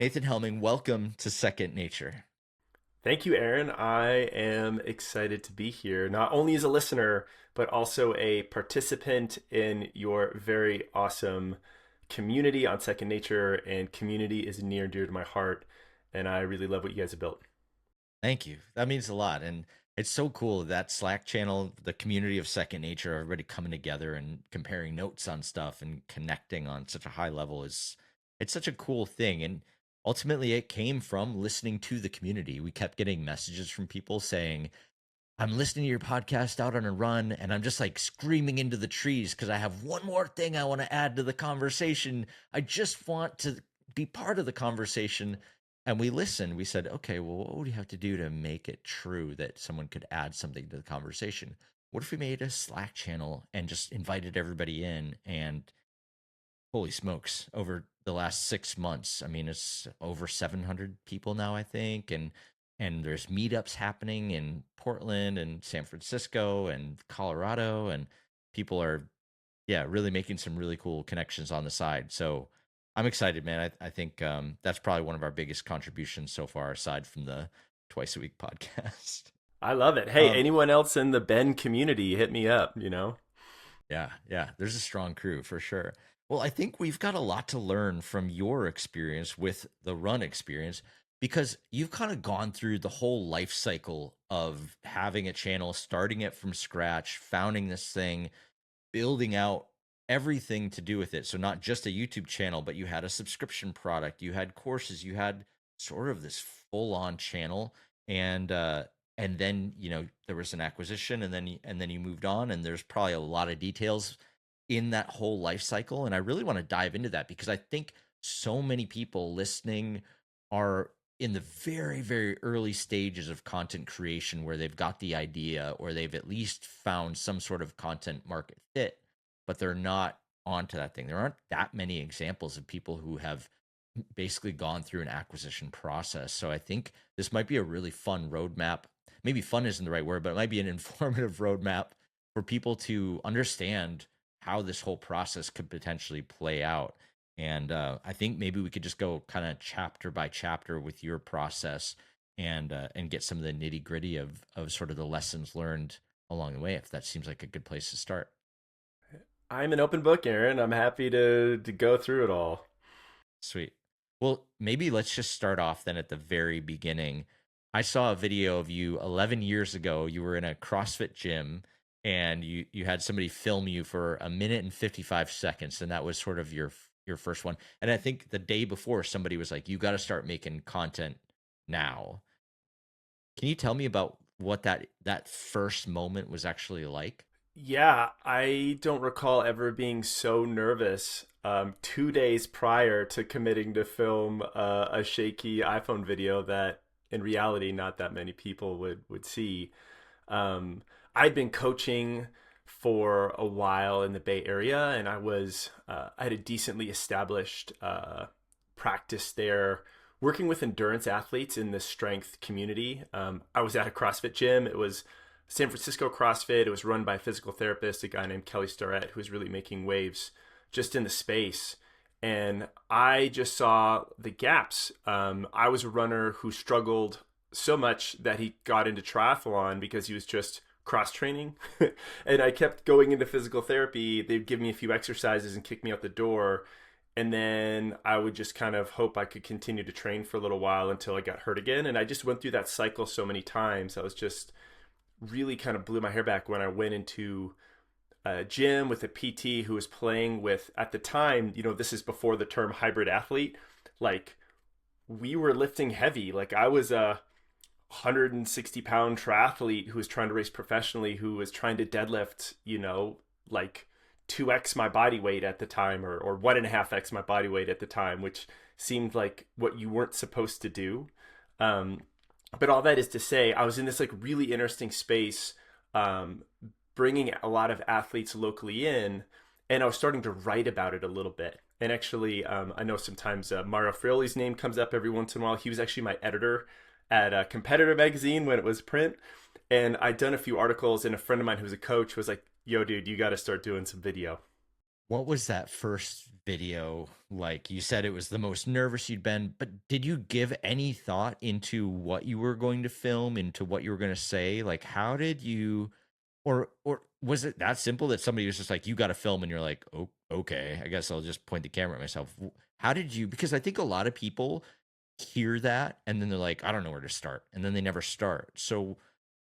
Nathan Helming, welcome to Second Nature. Thank you, Aaron. I am excited to be here, not only as a listener, but also a participant in your very awesome community on Second Nature. And community is near and dear to my heart. And I really love what you guys have built. Thank you. That means a lot. And it's so cool that Slack channel, the community of Second Nature, everybody coming together and comparing notes on stuff and connecting on such a high level is it's such a cool thing. And ultimately it came from listening to the community. We kept getting messages from people saying, I'm listening to your podcast out on a run and I'm just like screaming into the trees because I have one more thing I want to add to the conversation. I just want to be part of the conversation. And we listened. We said, okay, well, what would you have to do to make it true that someone could add something to the conversation? What if we made a Slack channel and just invited everybody in? And holy smokes, over the last 6 months, I mean, it's over 700 people now, I think. And there's meetups happening in Portland and San Francisco and Colorado. And people are, yeah, really making some really cool connections on the side. So I'm excited, man. I think that's probably one of our biggest contributions so far, aside from the twice a week podcast. I love it. Hey, Um, anyone else in the Ben community, hit me up. yeah, yeah, there's a strong crew for sure. Well, I think we've got a lot to learn from your experience with the run experience because you've kind of gone through the whole life cycle of having a channel, starting it from scratch, founding this thing, building out everything to do with it. So not just a YouTube channel, but you had a subscription product, you had courses, you had sort of this full-on channel, and then there was an acquisition, and then you moved on, and there's probably a lot of details in that whole life cycle. And I really want to dive into that because I think so many people listening are in the very, very early stages of content creation where they've got the idea or they've at least found some sort of content market fit, but they're not onto that thing. There aren't that many examples of people who have basically gone through an acquisition process. So I think this might be a really fun roadmap. Maybe fun isn't the right word, but it might be an informative roadmap for people to understand how this whole process could potentially play out. And I think maybe we could just go kind of chapter by chapter with your process and get some of the nitty gritty of sort of the lessons learned along the way, if that seems like a good place to start. I'm an open book, Aaron. I'm happy to go through it all. Sweet. Well, maybe let's just start off then at the very beginning. I saw a video of you 11 years ago. You were in a CrossFit gym and you had somebody film you for a minute and 55 seconds, and that was sort of your first one. And I think the day before somebody was like, "You got to start making content now." Can you tell me about what that first moment was actually like? Yeah, I don't recall ever being so nervous 2 days prior to committing to film a shaky iPhone video that in reality not that many people would see. I'd been coaching for a while in the Bay Area, and I had a decently established practice there, working with endurance athletes in the strength community. I was at a CrossFit gym. It was San Francisco CrossFit. It was run by a physical therapist, a guy named Kelly Starrett, who was really making waves just in the space. And I just saw the gaps. I was a runner who struggled so much that he got into triathlon because he was just cross training. And I kept going into physical therapy. They'd give me a few exercises and kick me out the door. And then I would just kind of hope I could continue to train for a little while until I got hurt again. And I just went through that cycle so many times. I was just really kind of blew my hair back when I went into a gym with a PT who was playing with, at the time, this is before the term hybrid athlete. Like, we were lifting heavy. Like, I was a 160-pound triathlete who was trying to race professionally, who was trying to deadlift, like 2x my body weight at the time, or 1.5x my body weight at the time, which seemed like what you weren't supposed to do. Um, but all that is to say, I was in this like really interesting space, um, bringing a lot of athletes locally in, and I was starting to write about it a little bit. And actually, I know sometimes Mario Frioli's name comes up every once in a while. He was actually my editor at a competitor magazine when it was print, and I'd done a few articles. And a friend of mine who's a coach was like, "Yo, dude, you got to start doing some video." What was that first video like? You said it was the most nervous you'd been, but did you give any thought into what you were going to film, into what you were going to say? Like, how did you, or was it that simple that somebody was just like, you got to film, and you're like, oh, okay, I guess I'll just point the camera at myself. How did you? Because I think a lot of people hear that and then they're like, I don't know where to start, and then they never start. So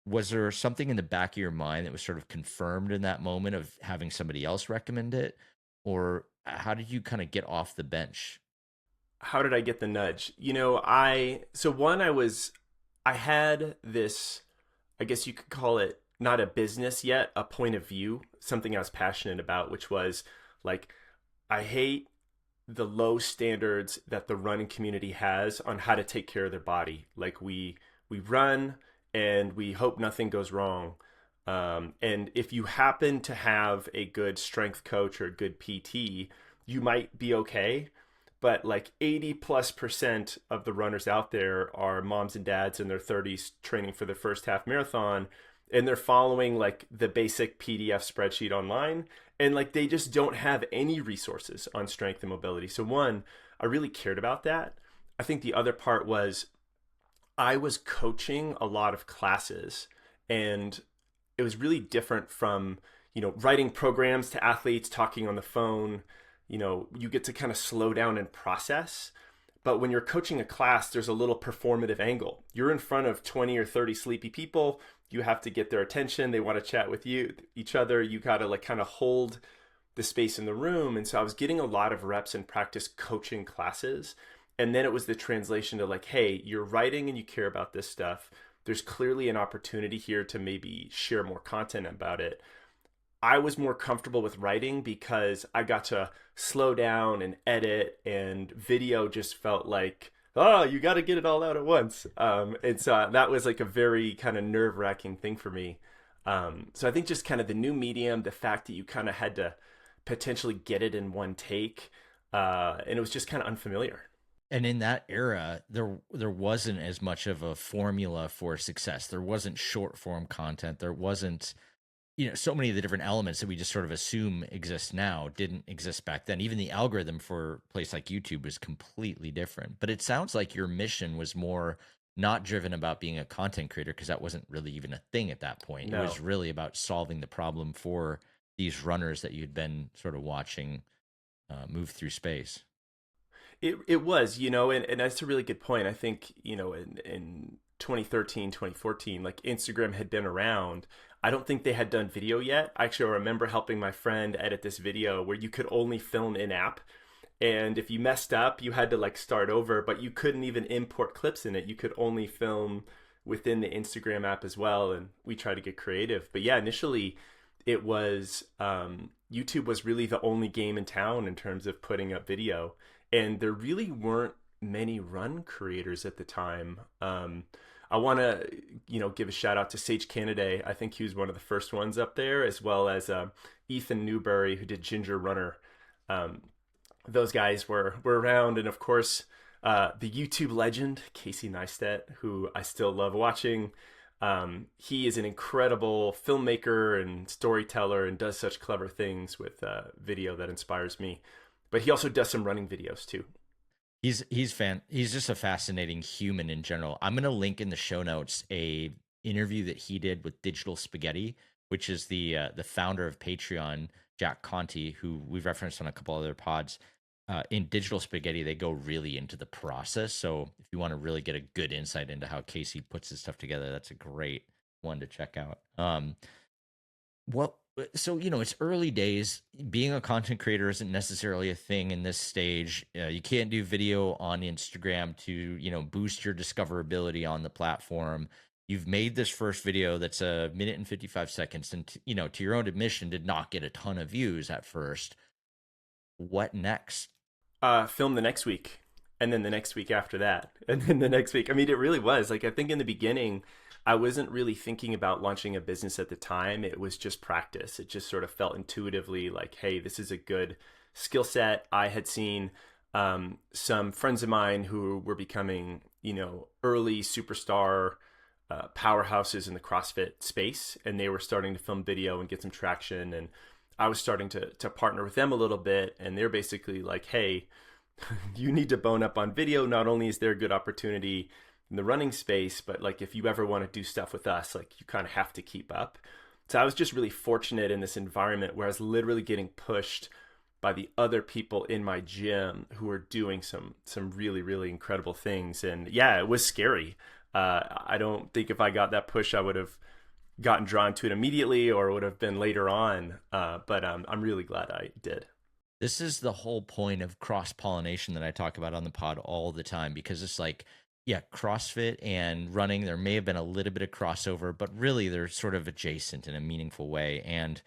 was there something in the back of your mind that was sort of confirmed in that moment of having somebody else recommend it? Or how did you kind of get off the bench? How did I get the nudge? I had this, I guess you could call it not a business yet, a point of view, something I was passionate about, which was like, I hate the low standards that the running community has on how to take care of their body. Like we run and we hope nothing goes wrong. And if you happen to have a good strength coach or a good PT, you might be okay. But like 80+% of the runners out there are moms and dads in their 30s training for their first half marathon, and they're following like the basic PDF spreadsheet online, and like they just don't have any resources on strength and mobility. So one, I really cared about that. I think the other part was I was coaching a lot of classes, and it was really different from, writing programs to athletes, talking on the phone. You get to kind of slow down and process. But when you're coaching a class, there's a little performative angle. You're in front of 20 or 30 sleepy people. You have to get their attention. They want to chat with each other. You got to like kind of hold the space in the room. And so I was getting a lot of reps and practice coaching classes. And then it was the translation to like, hey, you're writing and you care about this stuff. There's clearly an opportunity here to maybe share more content about it. I was more comfortable with writing because I got to slow down and edit, and video just felt like, oh, you got to get it all out at once. And so that was like a very kind of nerve wracking thing for me. So I think just kind of the new medium, the fact that you kind of had to potentially get it in one take, and it was just kind of unfamiliar. And in that era, there wasn't as much of a formula for success. There wasn't short form content. There wasn't, so many of the different elements that we just sort of assume exist now didn't exist back then. Even the algorithm for a place like YouTube was completely different. But it sounds like your mission was more not driven about being a content creator, because that wasn't really even a thing at that point. It No, was really about solving the problem for these runners that you'd been sort of watching move through space. it was, and that's a really good point. I think, in 2013, 2014, like Instagram had been around. I don't think they had done video yet. Actually, I remember helping my friend edit this video where you could only film in app. And if you messed up, you had to like start over, but you couldn't even import clips in it. You could only film within the Instagram app as well. And we tried to get creative. But yeah, initially it was YouTube was really the only game in town in terms of putting up video. And there really weren't many run creators at the time. I want to, give a shout out to Sage Canaday. I think he was one of the first ones up there, as well as Ethan Newberry, who did Ginger Runner. Um, those guys were around, and of course, the YouTube legend Casey Neistat, who I still love watching. He is an incredible filmmaker and storyteller, and does such clever things with video that inspires me. But he also does some running videos too. He's just a fascinating human in general. I'm gonna link in the show notes a interview that he did with Digital Spaghetti, which is the founder of Patreon, Jack Conti, who we've referenced on a couple other pods. In Digital Spaghetti, they go really into the process. So if you want to really get a good insight into how Casey puts his stuff together, that's a great one to check out. What so it's early days. Being a content creator isn't necessarily a thing in this stage. You can't do video on Instagram to boost your discoverability on the platform. You've made this first video that's a minute and 55 seconds, and to your own admission, did not get a ton of views at first. What next? Film the next week, and then the next week after that, and then the next week. I mean, it really was like, I think in the beginning, I wasn't really thinking about launching a business at the time. It was just practice. It just sort of felt intuitively like, hey, this is a good skill set. I had seen some friends of mine who were becoming, early superstar powerhouses in the CrossFit space, and they were starting to film video and get some traction. And I was starting to partner with them a little bit, and they're basically like, hey, you need to bone up on video. Not only is there a good opportunity in the running space, but like if you ever want to do stuff with us, like you kind of have to keep up. So I was just really fortunate in this environment where I was literally getting pushed by the other people in my gym who were doing some really really incredible things. And yeah, it was scary. I don't think if I got that push, I would have gotten drawn to it immediately, or would have been later on. But I'm really glad I did. This is the whole point of cross pollination that I talk about on the pod all the time, because it's like, yeah, CrossFit and running, there may have been a little bit of crossover, but really they're sort of adjacent in a meaningful way. And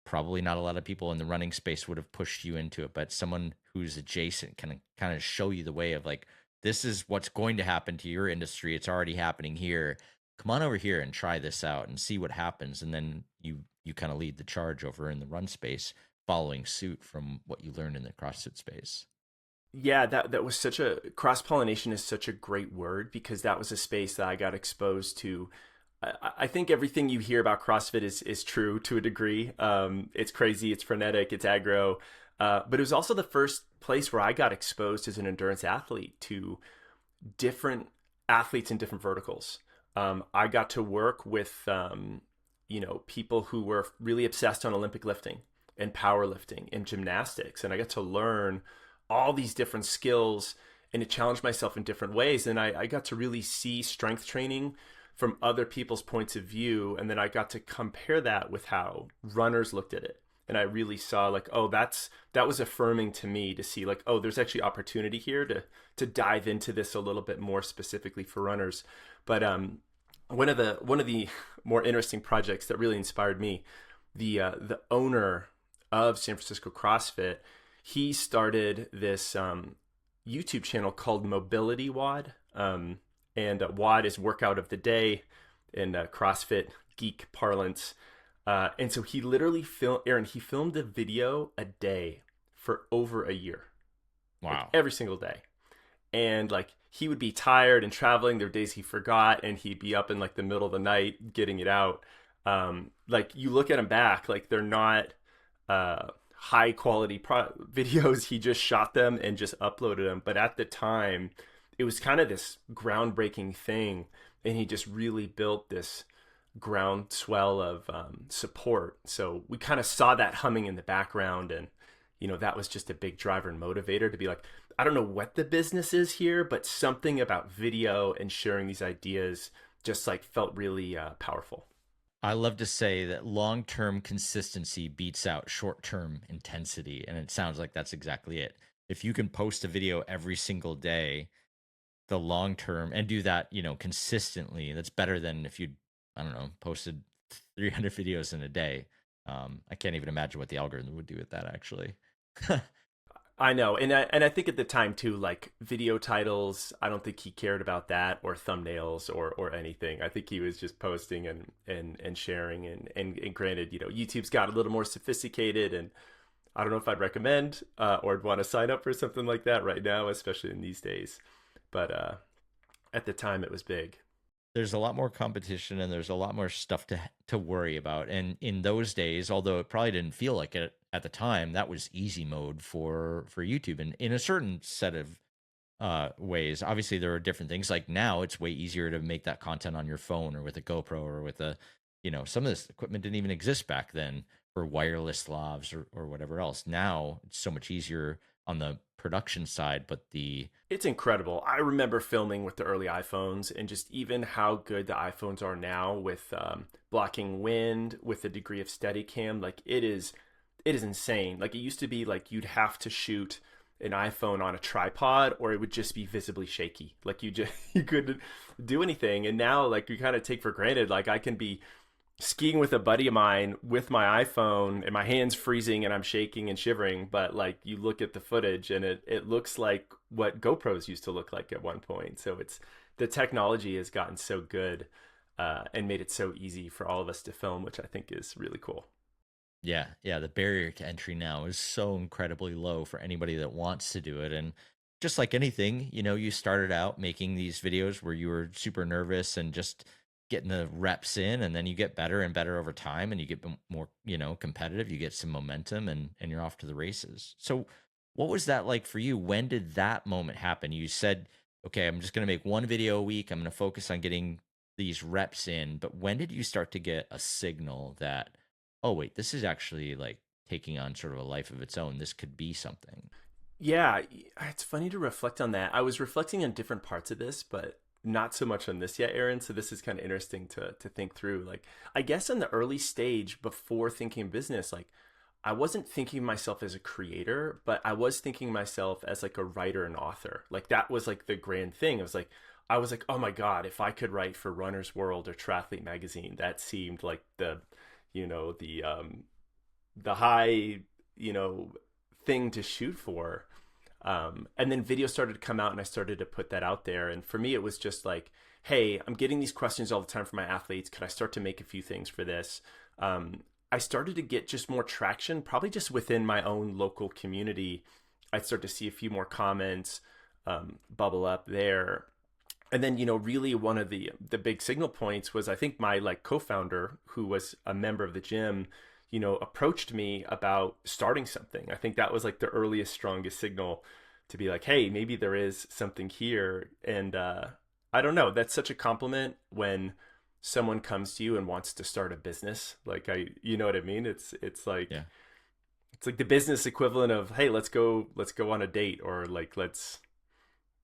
probably not a lot of people in the running space would have pushed you into it, but someone who's adjacent can kind of show you the way of like, this is what's going to happen to your industry. It's already happening here. Come on over here and try this out and see what happens. And then you kind of lead the charge over in the run space, following suit from what you learned in the CrossFit space. Yeah, that was such a cross pollination is such a great word because that was a space that I got exposed to. I think everything you hear about CrossFit is true to a degree. It's crazy, it's frenetic, it's aggro, but it was also the first place where I got exposed as an endurance athlete to different athletes in different verticals. I got to work with people who were really obsessed on Olympic lifting and powerlifting and gymnastics, and I got to learn all these different skills and to challenge myself in different ways. And I got to really see strength training from other people's points of view, and then I got to compare that with how runners looked at it. And I really saw like, oh, that was affirming to me to see like, oh, there's actually opportunity here to dive into this a little bit more specifically for runners. But one of the more interesting projects that really inspired me, the owner of San Francisco CrossFit, he started this YouTube channel called Mobility WOD. And WOD is workout of the day in CrossFit geek parlance. And so he literally he filmed a video a day for over a year, like Wow. every single day. And like he would be tired and traveling. There were days he forgot, and he'd be up in like the middle of the night getting it out. Like you look at him back, like they're not high quality videos. He just shot them and just uploaded them. But at the time, it was kind of this groundbreaking thing, and he just really built this groundswell of support. So we kind of saw that humming in the background, and that was just a big driver and motivator to be like, I don't know what the business is here, but something about video and sharing these ideas just like felt really powerful. I love to say that long-term consistency beats out short-term intensity, and it sounds like that's exactly it. If you can post a video every single day, the long term, and do that, consistently, that's better than if you, I don't know, posted 300 videos in a day. I can't even imagine what the algorithm would do with that, actually. I know, and I think at the time too, like video titles, I don't think he cared about that, or thumbnails, or anything. I think he was just posting and sharing, and granted, YouTube's got a little more sophisticated, and I don't know if I'd recommend or I'd want to sign up for something like that right now, especially in these days. But at the time, it was big. There's a lot more competition, and there's a lot more stuff to worry about. And in those days, although it probably didn't feel like it at the time, that was easy mode for YouTube, and in a certain set of ways. Obviously, there are different things. Like now, it's way easier to make that content on your phone or with a GoPro or with a, some of this equipment didn't even exist back then for wireless lavs or whatever else. Now it's so much easier on the production side, but the It's incredible. I remember filming with the early iPhones, and just even how good the iPhones are now with blocking wind, with a degree of Steadicam. Like it is insane. Like it used to be like you'd have to shoot an iPhone on a tripod, or it would just be visibly shaky. Like you just you couldn't do anything. And now like you kind of take for granted. Like I can be skiing with a buddy of mine with my iPhone and my hands freezing and I'm shaking and shivering, but like you look at the footage and it looks like what GoPros used to look like at one point. So it's the technology has gotten so good and made it so easy for all of us to film, which I think is really cool. yeah, the barrier to entry now is so incredibly low for anybody that wants to do it. And just like anything, you started out making these videos where you were super nervous and just getting the reps in, and then you get better and better over time, and you get more, competitive. You get some momentum, and you're off to the races. So what was that like for you? When did that moment happen? You said, okay, I'm just going to make one video a week. I'm going to focus on getting these reps in. But when did you start to get a signal that, oh, wait, this is actually like taking on sort of a life of its own? This could be something. Yeah, it's funny to reflect on that. I was reflecting on different parts of this, but not so much on this yet, Aaron. So this is kind of interesting to think through. Like, I guess in the early stage before thinking business, like I wasn't thinking myself as a creator, but I was thinking myself as like a writer and author. Like that was like the grand thing. I was like, oh my God, if I could write for Runner's World or Triathlete Magazine, that seemed like you know, the high, you know, thing to shoot for. And then video started to come out and I started to put that out there. And for me, it was just like, hey, I'm getting these questions all the time from my athletes. Could I start to make a few things for this? I started to get just more traction, probably just within my own local community. I'd start to see a few more comments bubble up there. And then, you know, really one of the big signal points was I think my like co-founder, who was a member of the gym, you know, approached me about starting something. I think that was like the earliest, strongest signal to be like, hey, maybe there is something here. And I don't know, that's such a compliment when someone comes to you and wants to start a business. Like you know what I mean? Yeah. It's like the business equivalent of, hey, let's go on a date, or like let's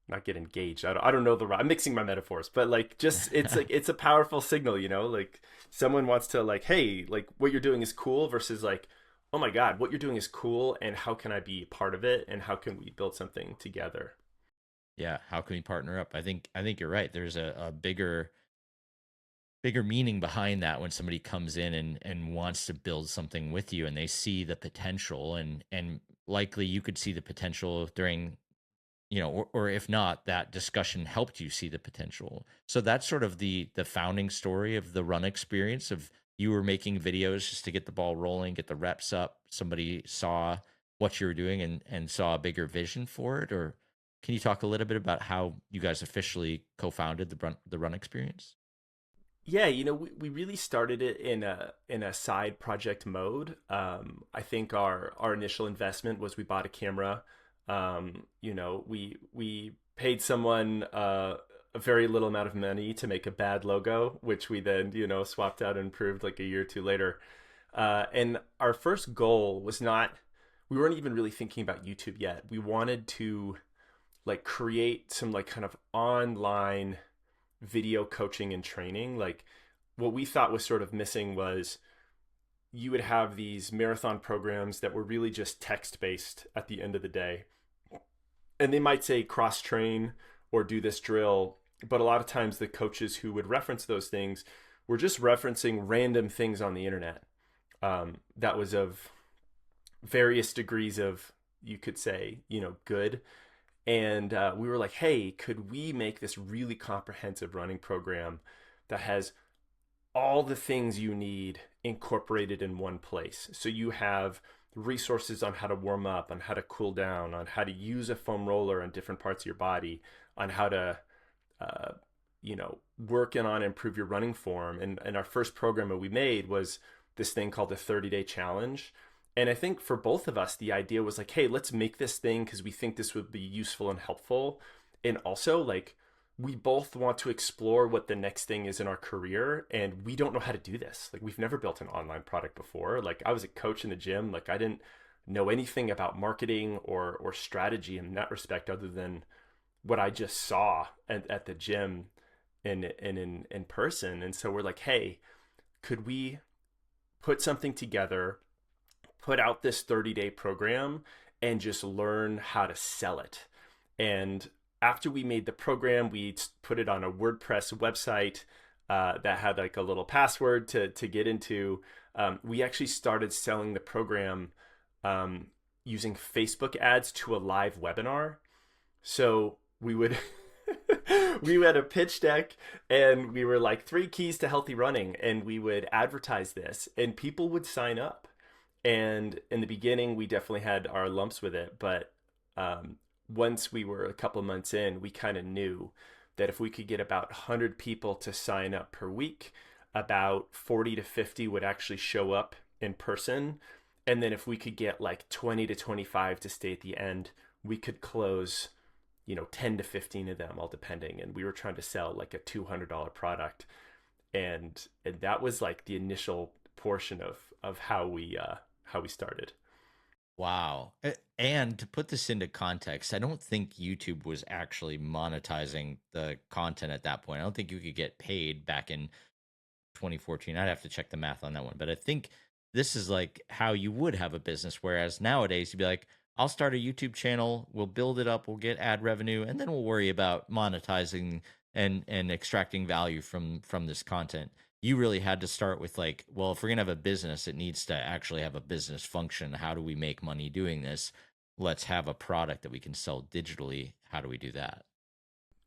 not get engaged. I don't know I'm mixing my metaphors, but like just it's like it's a powerful signal, you know, like someone wants to like, hey, like what you're doing is cool versus like, oh my God, what you're doing is cool, and how can I be part of it, and how can we build something together? Yeah. How can we partner up? I think you're right. There's a bigger meaning behind that when somebody comes in and wants to build something with you, and they see the potential, and likely you could see the potential during, or if not, that discussion helped you see the potential. So that's sort of the founding story of the run experience. Of you were making videos just to get the ball rolling, get the reps up. Somebody saw what you were doing and saw a bigger vision for it. Or can you talk a little bit about how you guys officially co-founded the run experience? Yeah, you know, we really started it in a side project mode. I think our initial investment was we bought a camera. You know, we paid someone a very little amount of money to make a bad logo, which we then, you know, swapped out and improved like a year or two later. And our first goal was not, we weren't even really thinking about YouTube yet. We wanted to like create some like kind of online video coaching and training. Like what we thought was sort of missing was you would have these marathon programs that were really just text based at the end of the day. And they might say cross train or do this drill. But a lot of times the coaches who would reference those things were just referencing random things on the internet that was of various degrees of, you could say, you know, good. And we were like, hey, could we make this really comprehensive running program that has all the things you need incorporated in one place? So you have resources on how to warm up, on how to cool down, on how to use a foam roller on different parts of your body, on how to, uh, you know, work and on improve your running form. And our first program that we made was this thing called the 30-day challenge. And I think for both of us, the idea was like, hey, let's make this thing because we think this would be useful and helpful. And also, like, we both want to explore what the next thing is in our career. And we don't know how to do this. Like, we've never built an online product before. Like, I was a coach in the gym. Like, I didn't know anything about marketing or strategy in that respect other than what I just saw at the gym and in person. And so we're like, hey, could we put something together, put out this 30-day program, and just learn how to sell it? And after we made the program, we put it on a WordPress website that had like a little password to get into. We actually started selling the program using Facebook ads to a live webinar. So we would we had a pitch deck and we were like 3 keys to healthy running, and we would advertise this and people would sign up. And in the beginning, we definitely had our lumps with it, but once we were a couple months in, we kind of knew that if we could get about 100 people to sign up per week, about 40 to 50 would actually show up in person. And then if we could get like 20 to 25 to stay at the end, we could close, 10 to 15 of them, all depending. And we were trying to sell like a $200 product. And that was like the initial portion of how we started. Wow. And to put this into context, I don't think YouTube was actually monetizing the content at that point. I don't think you could get paid back in 2014. I'd have to check the math on that one. But I think this is like how you would have a business. Whereas nowadays you'd be like, I'll start a YouTube channel, we'll build it up, we'll get ad revenue, and then we'll worry about monetizing and extracting value from this content. You really had to start with like, well, if we're gonna have a business, it needs to actually have a business function. How do we make money doing this? Let's have a product that we can sell digitally. How do we do that?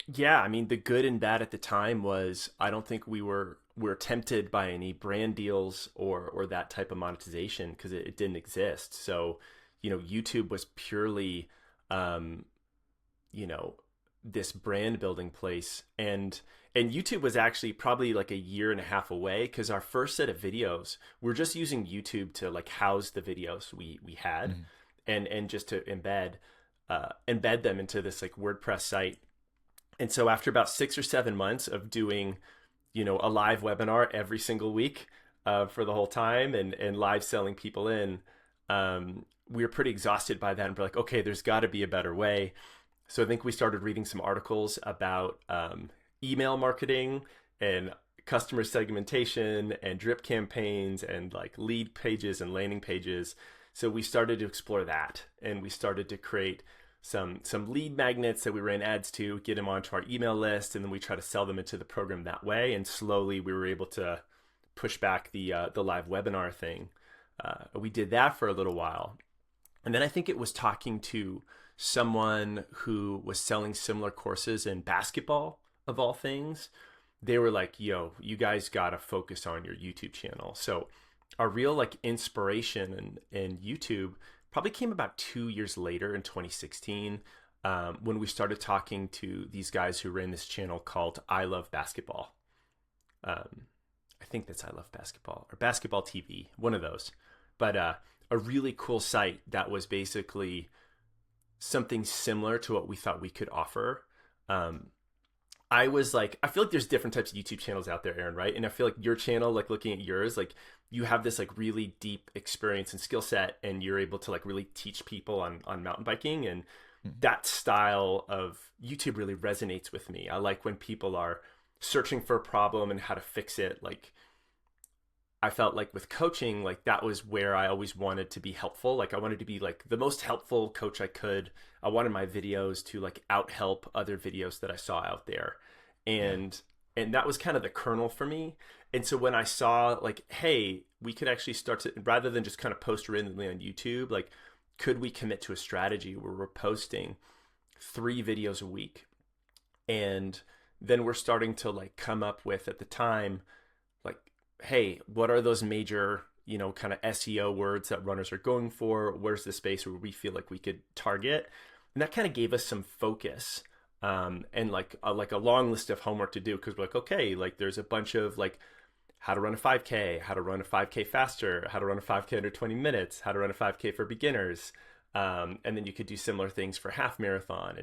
Yeah, I mean the good and bad at the time was I don't think we were tempted by any brand deals or that type of monetization because it didn't exist. So, YouTube was purely um, you know, this brand building place, and YouTube was actually probably like a year and a half away because our first set of videos, we're just using YouTube to like house the videos we had Mhm. and just to embed them into this like WordPress site. And so after about 6 or 7 months of doing, a live webinar every single week for the whole time and live selling people in, we were pretty exhausted by that and we're like, okay, there's got to be a better way. So I think we started reading some articles about email marketing and customer segmentation and drip campaigns and like lead pages and landing pages. So we started to explore that, and we started to create some lead magnets that we ran ads to, get them onto our email list, and then we try to sell them into the program that way. And slowly we were able to push back the live webinar thing. We did that for a little while, and then I think it was talking to someone who was selling similar courses in basketball, of all things. They were like, yo, you guys got to focus on your YouTube channel. So our real like inspiration in YouTube probably came about 2 years later in 2016 when we started talking to these guys who ran this channel called I Love Basketball. Um, I think that's I Love Basketball or Basketball TV, one of those. But a really cool site that was basically something similar to what we thought we could offer. Um, I was like, I feel like there's different types of YouTube channels out there, Aaron, right? And I feel like your channel, like looking at yours, like you have this like really deep experience and skill set, and you're able to like really teach people on mountain biking, and Mhm. that style of YouTube really resonates with me. I like when people are searching for a problem and how to fix it. Like I felt like with coaching, like that was where I always wanted to be helpful. Like I wanted to be like the most helpful coach I could. I wanted my videos to like out help other videos that I saw out there. Yeah. And and that was kind of the kernel for me. And so when I saw like, hey, we could actually start to, rather than just kind of post randomly on YouTube, like could we commit to a strategy where we're posting 3 videos a week? And then we're starting to like come up with at the time like, hey, what are those major, kind of SEO words that runners are going for? Where's the space where we feel like we could target? And that kind of gave us some focus, and like a long list of homework to do, because we're like, okay, like there's a bunch of like how to run a 5K, how to run a 5K faster, how to run a 5K under 20 minutes, how to run a 5K for beginners. And then you could do similar things for half marathon,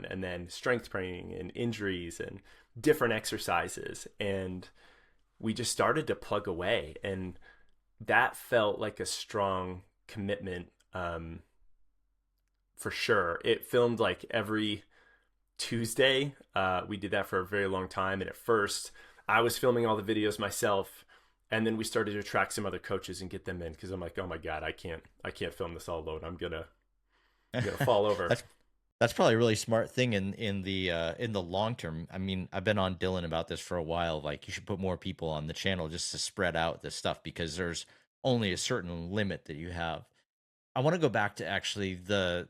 and then strength training and injuries and different exercises. And we just started to plug away, and that felt like a strong commitment, for sure. It filmed like every Tuesday. We did that for a very long time, and at first I was filming all the videos myself, and then we started to attract some other coaches and get them in because I'm like, oh my god, I can't film this all alone. I'm gonna fall over. that's that's probably a really smart thing in the long term. I mean, I've been on Dylan about this for a while. Like, you should put more people on the channel just to spread out this stuff because there's only a certain limit that you have. I want to go back to actually the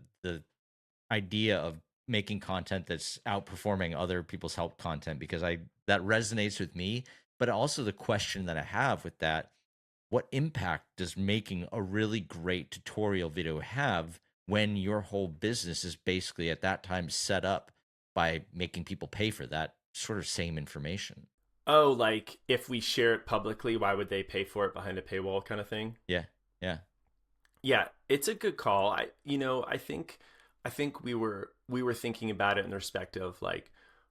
idea of making content that's outperforming other people's help content because I that resonates with me, but also the question that I have with that, what impact does making a really great tutorial video have when your whole business is basically at that time set up by making people pay for that sort of same information. Oh, like if we share it publicly, why would they pay for it behind a paywall kind of thing? Yeah. Yeah. Yeah, it's a good call. I think we were thinking about it in the respect of like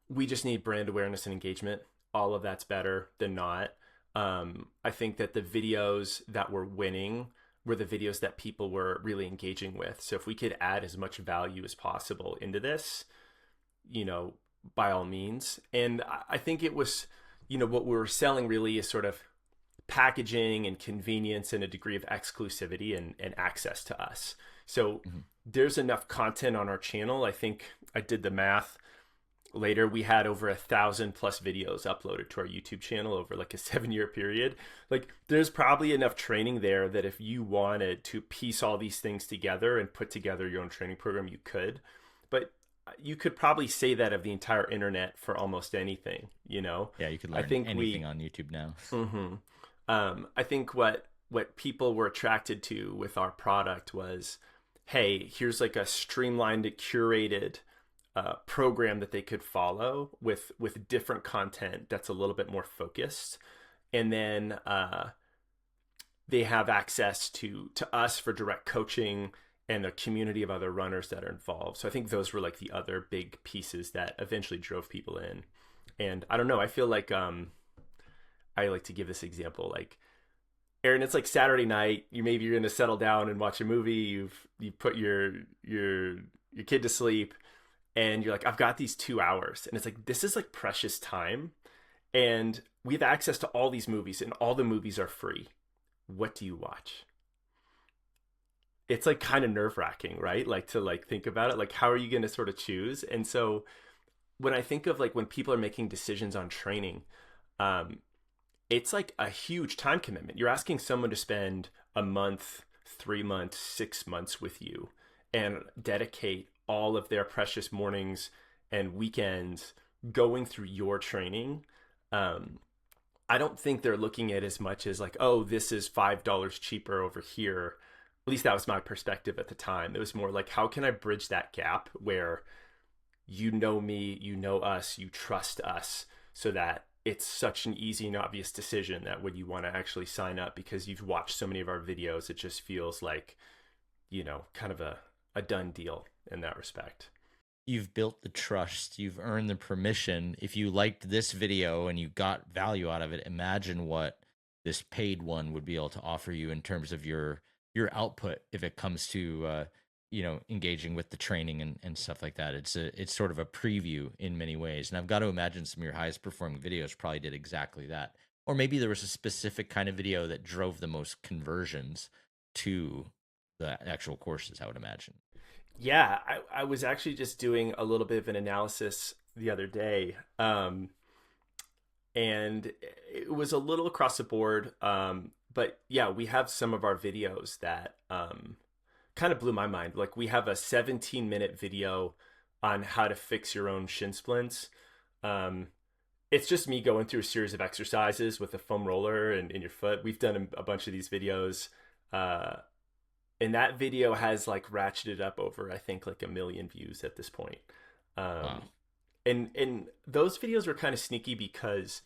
we just need brand awareness and engagement. All of that's better than not. I think that the videos that were winning were the videos that people were really engaging with. So if we could add as much value as possible into this, you know, by all means. And I think it was, what we were selling really is sort of packaging and convenience and a degree of exclusivity and access to us. So Mhm. there's enough content on our channel. I think I did the math later. We had over 1,000+ videos uploaded to our YouTube channel over like a 7-year period. Like there's probably enough training there that if you wanted to piece all these things together and put together your own training program, you could. But you could probably say that of the entire internet for almost anything, Yeah, you could I learn think anything we on YouTube now. hmm I think what people were attracted to with our product was, hey, here's like a streamlined, curated program that they could follow with different content that's a little bit more focused, and then they have access to us for direct coaching and a community of other runners that are involved. So I think those were like the other big pieces that eventually drove people in. And I don't know, I feel like I like to give this example. Like, Aaron, it's like Saturday night. You're gonna settle down and watch a movie. You put your kid to sleep, and you're like, I've got these 2 hours, and it's like this is like precious time, and we have access to all these movies, and all the movies are free. What do you watch? It's like kind of nerve wracking, right? Like to like think about it. Like, how are you gonna sort of choose? And so when I think of like when people are making decisions on training, um, it's like a huge time commitment. You're asking someone to spend a month, 3 months, 6 months with you and dedicate all of their precious mornings and weekends going through your training. Um, I don't think they're looking at as much as like, oh, this is $5 cheaper over here. At least that was my perspective at the time. It was more like, how can I bridge that gap where you know me, you know us, you trust us, so that it's such an easy and obvious decision that when you want to actually sign up because you've watched so many of our videos, it just feels like, kind of a done deal in that respect. You've built the trust, you've earned the permission. If you liked this video and you got value out of it, imagine what this paid one would be able to offer you in terms of your output if it comes to engaging with the training and stuff like that. It's sort of a preview in many ways. And I've got to imagine some of your highest performing videos probably did exactly that. Or maybe there was a specific kind of video that drove the most conversions to the actual courses, I would imagine. Yeah, I was actually just doing a little bit of an analysis the other day, and it was a little across the board. But yeah, we have some of our videos that kind of blew my mind. Like we have a 17-minute video on how to fix your own shin splints. Um, it's just me going through a series of exercises with a foam roller and in your foot. We've done a bunch of these videos. Uh, and that video has like ratcheted up over I think like 1 million views at this point. Wow. Um, and those videos were kind of sneaky because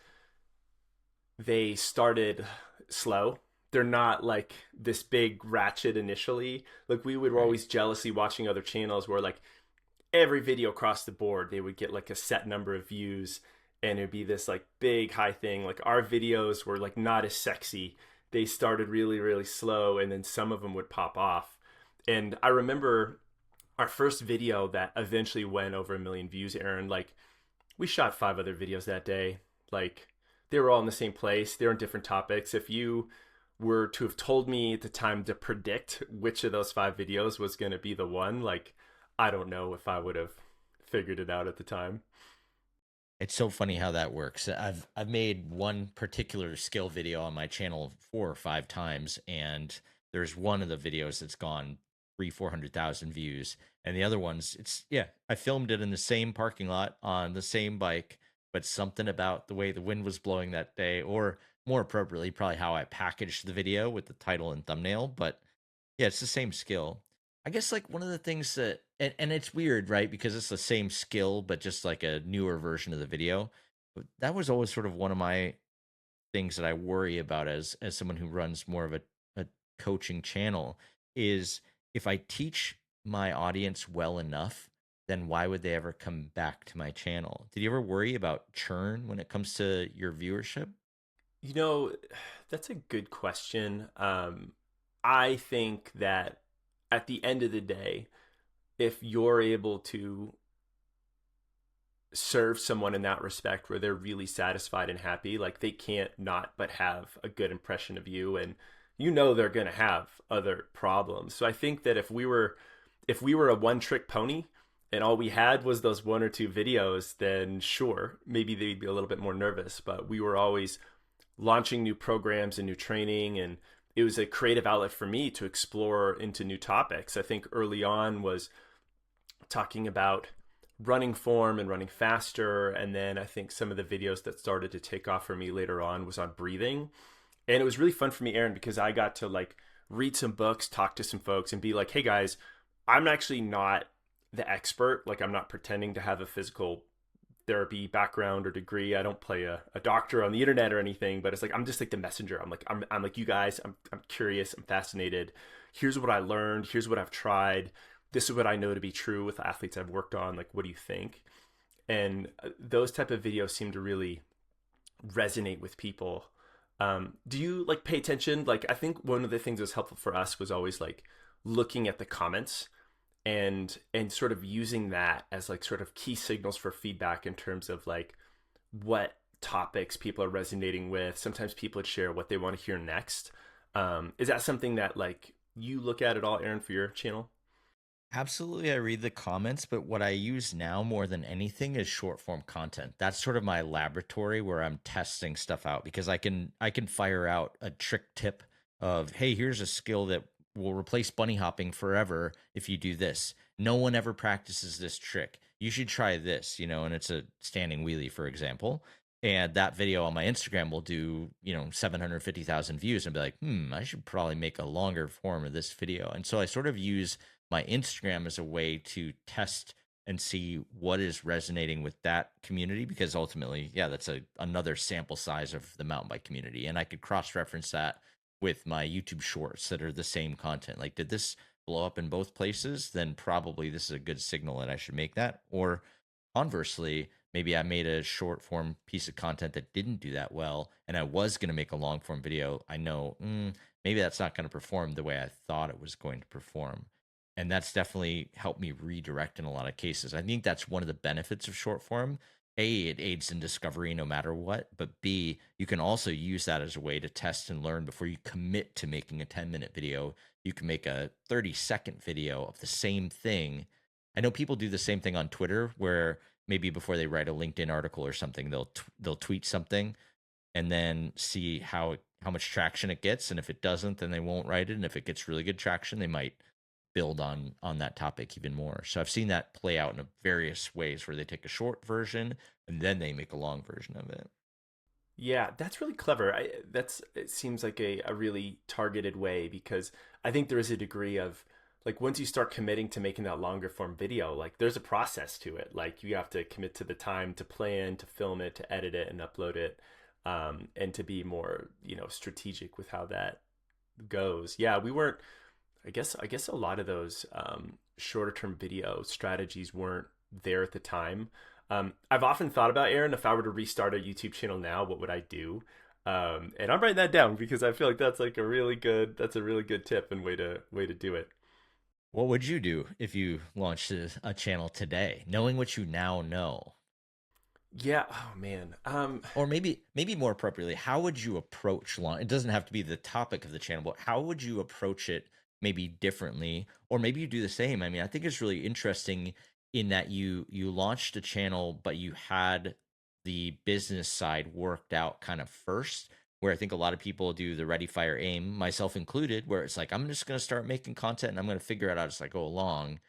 they started slow. They're not like this big ratchet initially. Like we would Right. always jealously watching other channels where like every video across the board they would get like a set number of views and it'd be this like big high thing. Like our videos were like not as sexy. They started really really slow and then some of them would pop off. And I remember our first video that eventually went over 1 million views, Aaron, like we shot 5 other videos that day. Like they were all in the same place. They were on different topics. If you were to have told me at the time to predict which of those 5 videos was going to be the one, like I don't know if I would have figured it out at the time. It's so funny how that works. I've made one particular skill video on my channel 4 or 5 times, and there's one of the videos that's gone 300,000 400,000 views, and the other ones, it's yeah, I filmed it in the same parking lot on the same bike, but something about the way the wind was blowing that day, or more appropriately, probably how I packaged the video with the title and thumbnail. But yeah, it's the same skill. I guess like one of the things that, and it's weird, right? Because it's the same skill, but just like a newer version of the video. But that was always sort of one of my things that I worry about as someone who runs more of a coaching channel is if I teach my audience well enough, then why would they ever come back to my channel? Did you ever worry about churn when it comes to your viewership? You know, that's a good question. I think that at the end of the day, if you're able to serve someone in that respect where they're really satisfied and happy, like they can't not but have a good impression of you, and you know they're going to have other problems. So I think that if we were a one trick pony and all we had was those one or two videos, then sure, maybe they'd be a little bit more nervous, but we were always launching new programs and new training, and it was a creative outlet for me to explore into new topics. I think early on was talking about running form and running faster, and then I think some of the videos that started to take off for me later on was on breathing. And it was really fun for me, Aaron, because I got to like read some books, talk to some folks, and be like, hey guys, I'm actually not the expert. Like, I'm not pretending to have a physical therapy background or degree. I don't play a doctor on the internet or anything, but it's like I'm just like the messenger. I'm like you guys. I'm curious. I'm fascinated. Here's what I learned. Here's what I've tried. This is what I know to be true with athletes I've worked on. Like, what do you think? And those type of videos seem to really resonate with people. Do you like pay attention? Like, I think one of the things that was helpful for us was always like looking at the comments and sort of using that as like sort of key signals for feedback in terms of like what topics people are resonating with. Sometimes people would share what they want to hear next. Is that something that like you look at all, Aaron, for your channel? Absolutely, I read the comments, but what I use now more than anything is short form content. That's sort of my laboratory where I'm testing stuff out because I can fire out a trick tip of, hey, here's a skill that will replace bunny hopping forever if you do this. No one ever practices this trick. You should try this, and it's a standing wheelie, for example. And that video on my Instagram will do, 750,000 views and be like, I should probably make a longer form of this video. And so I sort of use my Instagram as a way to test and see what is resonating with that community because ultimately, yeah, that's another sample size of the mountain bike community. And I could cross reference that with my YouTube shorts that are the same content. Like, did this blow up in both places? Then probably this is a good signal that I should make that. Or conversely, maybe I made a short form piece of content that didn't do that well and I was going to make a long form video. I know maybe that's not going to perform the way I thought it was going to perform. And that's definitely helped me redirect in a lot of cases. I think that's one of the benefits of short form. A, it aids in discovery no matter what, but B, you can also use that as a way to test and learn before you commit to making a 10-minute video. You can make a 30-second video of the same thing. I know people do the same thing on Twitter where maybe before they write a LinkedIn article or something, they'll tweet something and then see how much traction it gets, and if it doesn't, then they won't write it, and if it gets really good traction, they might build on that topic even more. So I've seen that play out in various ways where they take a short version and then they make a long version of it. Yeah, that's really clever. It seems like a really targeted way because I think there is a degree of like once you start committing to making that longer form video, like there's a process to it. Like you have to commit to the time to plan, to film it, to edit it, and upload it, and to be more strategic with how that goes. Yeah, we weren't. I guess a lot of those shorter term video strategies weren't there at the time. I've often thought about, Aaron, if I were to restart a YouTube channel now, what would I do? And I'm writing that down because I feel like that's a really good tip and way to do it. What would you do if you launched a channel today, knowing what you now know? Yeah. Oh man. Or maybe more appropriately, how would you approach launch? It doesn't have to be the topic of the channel, but how would you approach it maybe differently? Or maybe you do the same. I mean, I think it's really interesting in that you launched a channel, but you had the business side worked out kind of first, where I think a lot of people do the ready, fire, aim, myself included, where it's like, I'm just gonna start making content and I'm gonna figure it out as I go along.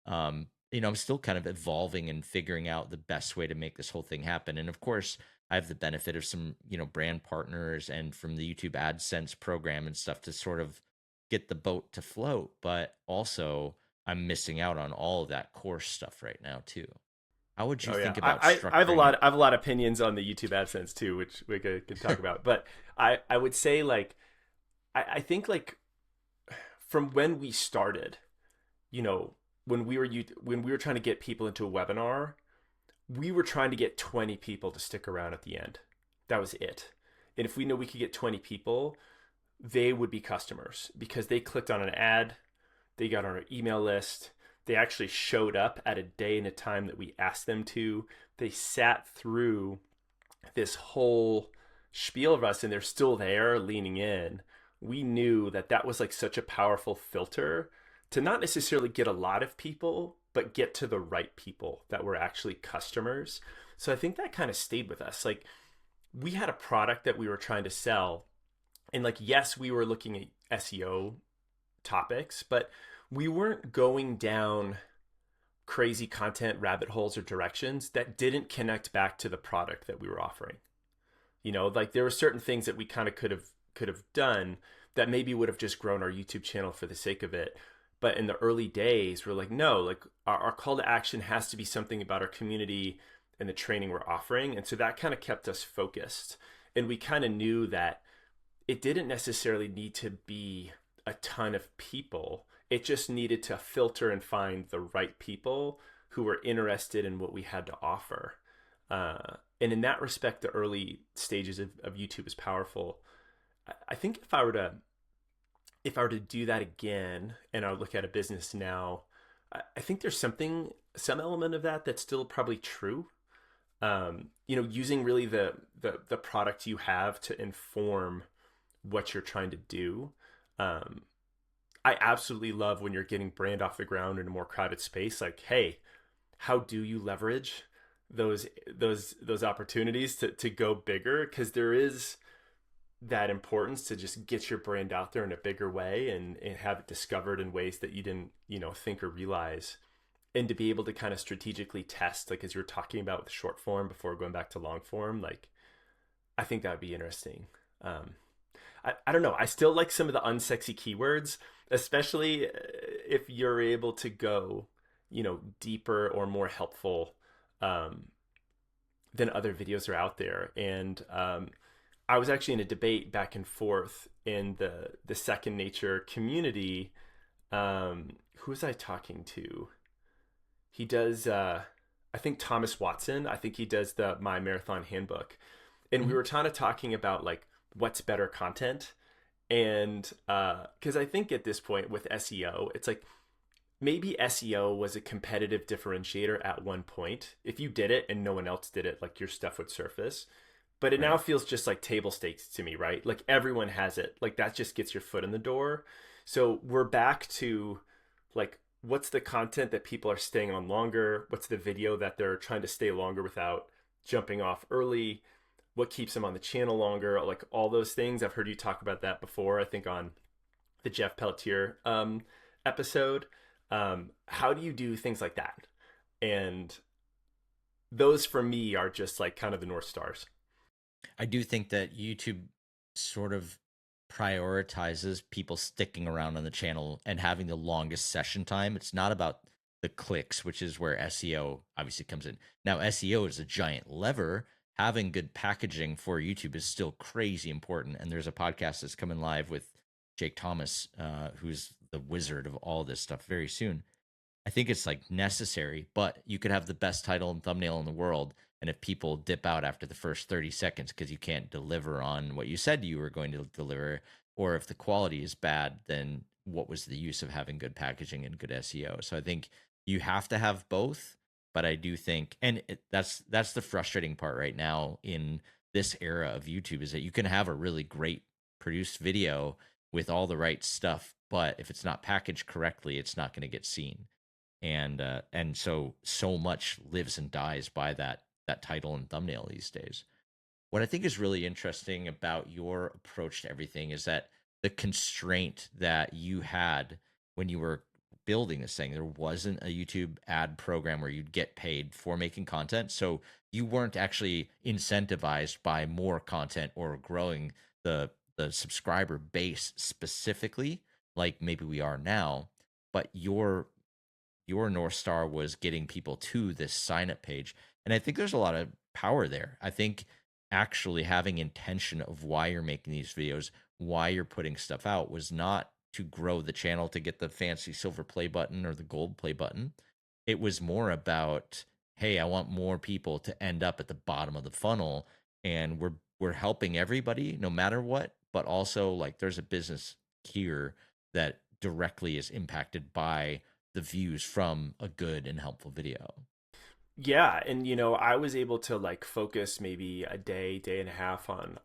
I'm still kind of evolving and figuring out the best way to make this whole thing happen. And of course, I have the benefit of some, brand partners and from the YouTube AdSense program and stuff to sort of get the boat to float. But also, I'm missing out on all of that course stuff right now too. How would you Oh yeah, think about I have a lot structuring? I have a lot of opinions on the YouTube AdSense too, which we could talk about. But I would say like I think like from when we started, you know, when we were trying to get people into a webinar, we were trying to get 20 people to stick around at the end. That was it. And if we know we could get 20 people, they would be customers because they clicked on an ad, they got on our email list, they actually showed up at a day and a time that we asked them to. They sat through this whole spiel of us and they're still there leaning in. We knew that that was like such a powerful filter to not necessarily get a lot of people, but get to the right people that were actually customers. So I think that kind of stayed with us. Like we had a product that we were trying to sell, and like yes, we were looking at SEO topics, but we weren't going down crazy content rabbit holes or directions that didn't connect back to the product that we were offering. Like there were certain things that we kind of could have done that maybe would have just grown our YouTube channel for the sake of it. But in the early days, we're like, no, like our call to action has to be something about our community and the training we're offering. And so that kind of kept us focused. And we kind of knew that it didn't necessarily need to be a ton of people. It just needed to filter and find the right people who were interested in what we had to offer. And in that respect, the early stages of YouTube is powerful. I think if I were to do that again, and I would look at a business now, I think there's some element of that that's still probably true. Using really the product you have to inform what you're trying to do. Um, I absolutely love when you're getting brand off the ground in a more crowded space. Like, hey, how do you leverage those opportunities to go bigger? Because there is that importance to just get your brand out there in a bigger way and have it discovered in ways that you didn't think or realize, and to be able to kind of strategically test, like as you were talking about with short form before going back to long form. Like I think that would be interesting. I don't know. I still like some of the unsexy keywords, especially if you're able to go, deeper or more helpful um, than other videos are out there. And I was actually in a debate back and forth in the Second Nature community. Who was I talking to? He does. I think Thomas Watson. I think he does the My Marathon Handbook, and we Mhm. were kind of talking about like what's better content. And because I think at this point with SEO, it's like maybe SEO was a competitive differentiator at one point. If you did it and no one else did it, like your stuff would surface. But it now Right. feels just like table stakes to me, right? Like everyone has it. Like that just gets your foot in the door. So we're back to like what's the content that people are staying on longer? What's the video that they're trying to stay longer without jumping off early? What keeps them on the channel longer? Like all those things. I've heard you talk about that before, I think on the Jeff Pelletier episode. How do you do things like that? And those for me are just like kind of the North Stars. I do think that YouTube sort of prioritizes people sticking around on the channel and having the longest session time. It's not about the clicks, which is where SEO obviously comes in. Now, SEO is a giant lever. Having good packaging for YouTube is still crazy important. And there's a podcast that's coming live with Jake Thomas, who's the wizard of all this stuff very soon. I think it's like necessary, but you could have the best title and thumbnail in the world. And if people dip out after the first 30 seconds because you can't deliver on what you said you were going to deliver, or if the quality is bad, then what was the use of having good packaging and good SEO? So I think you have to have both. But I do think, and that's the frustrating part right now in this era of YouTube, is that you can have a really great produced video with all the right stuff, but if it's not packaged correctly, it's not going to get seen. And so much lives and dies by that title and thumbnail these days. What I think is really interesting about your approach to everything is that the constraint that you had when you were building this thing, there wasn't a YouTube ad program where you'd get paid for making content. So you weren't actually incentivized by more content or growing the subscriber base specifically, like maybe we are now. But your your North Star was getting people to this sign up page. And I think there's a lot of power there. I think actually having intention of why you're making these videos, why you're putting stuff out was not to grow the channel to get the fancy silver play button or the gold play button. It was more about, hey, I want more people to end up at the bottom of the funnel, and we're helping everybody no matter what, but also like there's a business here that directly is impacted by the views from a good and helpful video. Yeah, and I was able to like focus maybe a day and a half on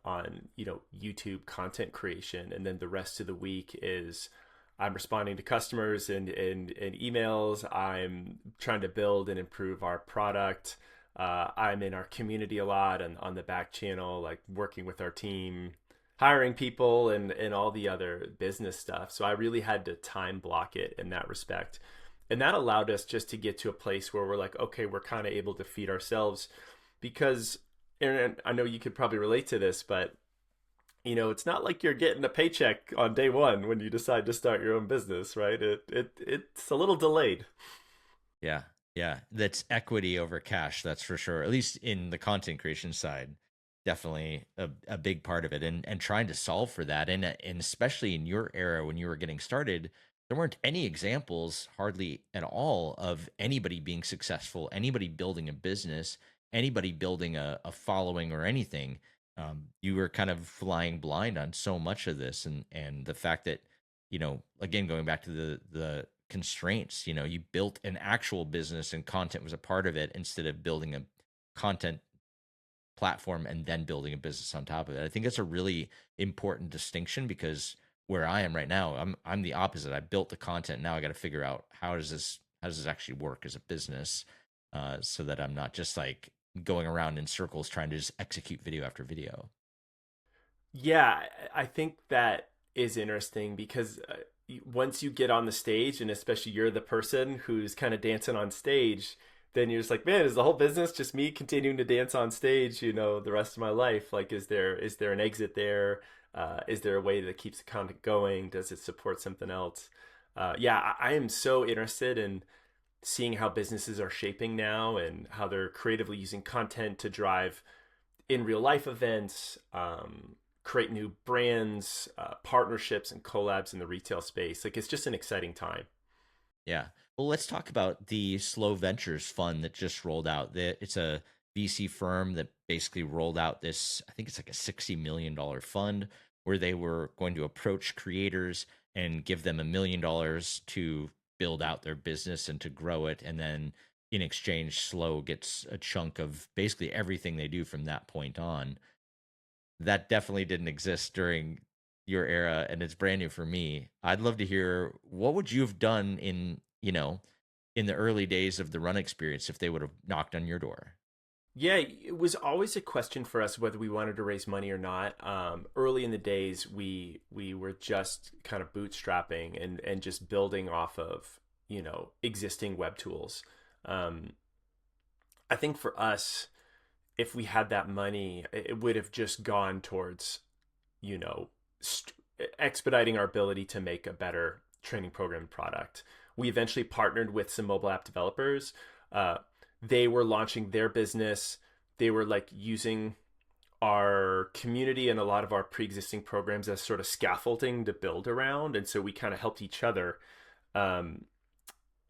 YouTube content creation, and then the rest of the week is I'm responding to customers and emails. I'm trying to build and improve our product. I'm in our community a lot and on the back channel, like working with our team, hiring people, and all the other business stuff. So I really had to time block it in that respect. And that allowed us just to get to a place where we're like, okay, we're kind of able to feed ourselves because, and I know you could probably relate to this, but it's not like you're getting a paycheck on day one when you decide to start your own business, right? It's a little delayed. Yeah. Yeah. That's equity over cash. That's for sure. At least in the content creation side, definitely a big part of it, and trying to solve for that. And especially in your era when you were getting started, there weren't any examples hardly at all of anybody being successful, anybody building a business, anybody building a following or anything. You were kind of flying blind on so much of this, and the fact that, again, going back to the constraints, you built an actual business and content was a part of it instead of building a content platform and then building a business on top of it. I think that's a really important distinction because where I am right now, I'm the opposite. I built the content. Now I got to figure out how does this actually work as a business, so that I'm not just like going around in circles trying to just execute video after video. Yeah, I think that is interesting because once you get on the stage, and especially you're the person who's kind of dancing on stage, then you're just like, man, is the whole business just me continuing to dance on stage, the rest of my life? Like, is there an exit there? Is there a way that keeps the content going? Does it support something else? Yeah, I am so interested in seeing how businesses are shaping now and how they're creatively using content to drive in real life events, create new brands, partnerships, and collabs in the retail space. Like it's just an exciting time. Yeah. Well, let's talk about the Slow Ventures fund that just rolled out. It's a VC firm that basically rolled out this, I think it's like a $60 million fund where they were going to approach creators and give them $1 million to build out their business and to grow it. And then in exchange, Slow gets a chunk of basically everything they do from that point on. That definitely didn't exist during your era, and it's brand new for me. I'd love to hear what would you have done in the early days of the run experience if they would have knocked on your door. Yeah, it was always a question for us whether we wanted to raise money or not. Early in the days, we were just kind of bootstrapping and just building off of existing web tools. Um, I think for us, if we had that money, it would have just gone towards you know st- expediting our ability to make a better training program product. We eventually partnered with some mobile app developers. Uh, they were launching their business. They were like using our community and a lot of our pre-existing programs as sort of scaffolding to build around, and so we kind of helped each other. Um,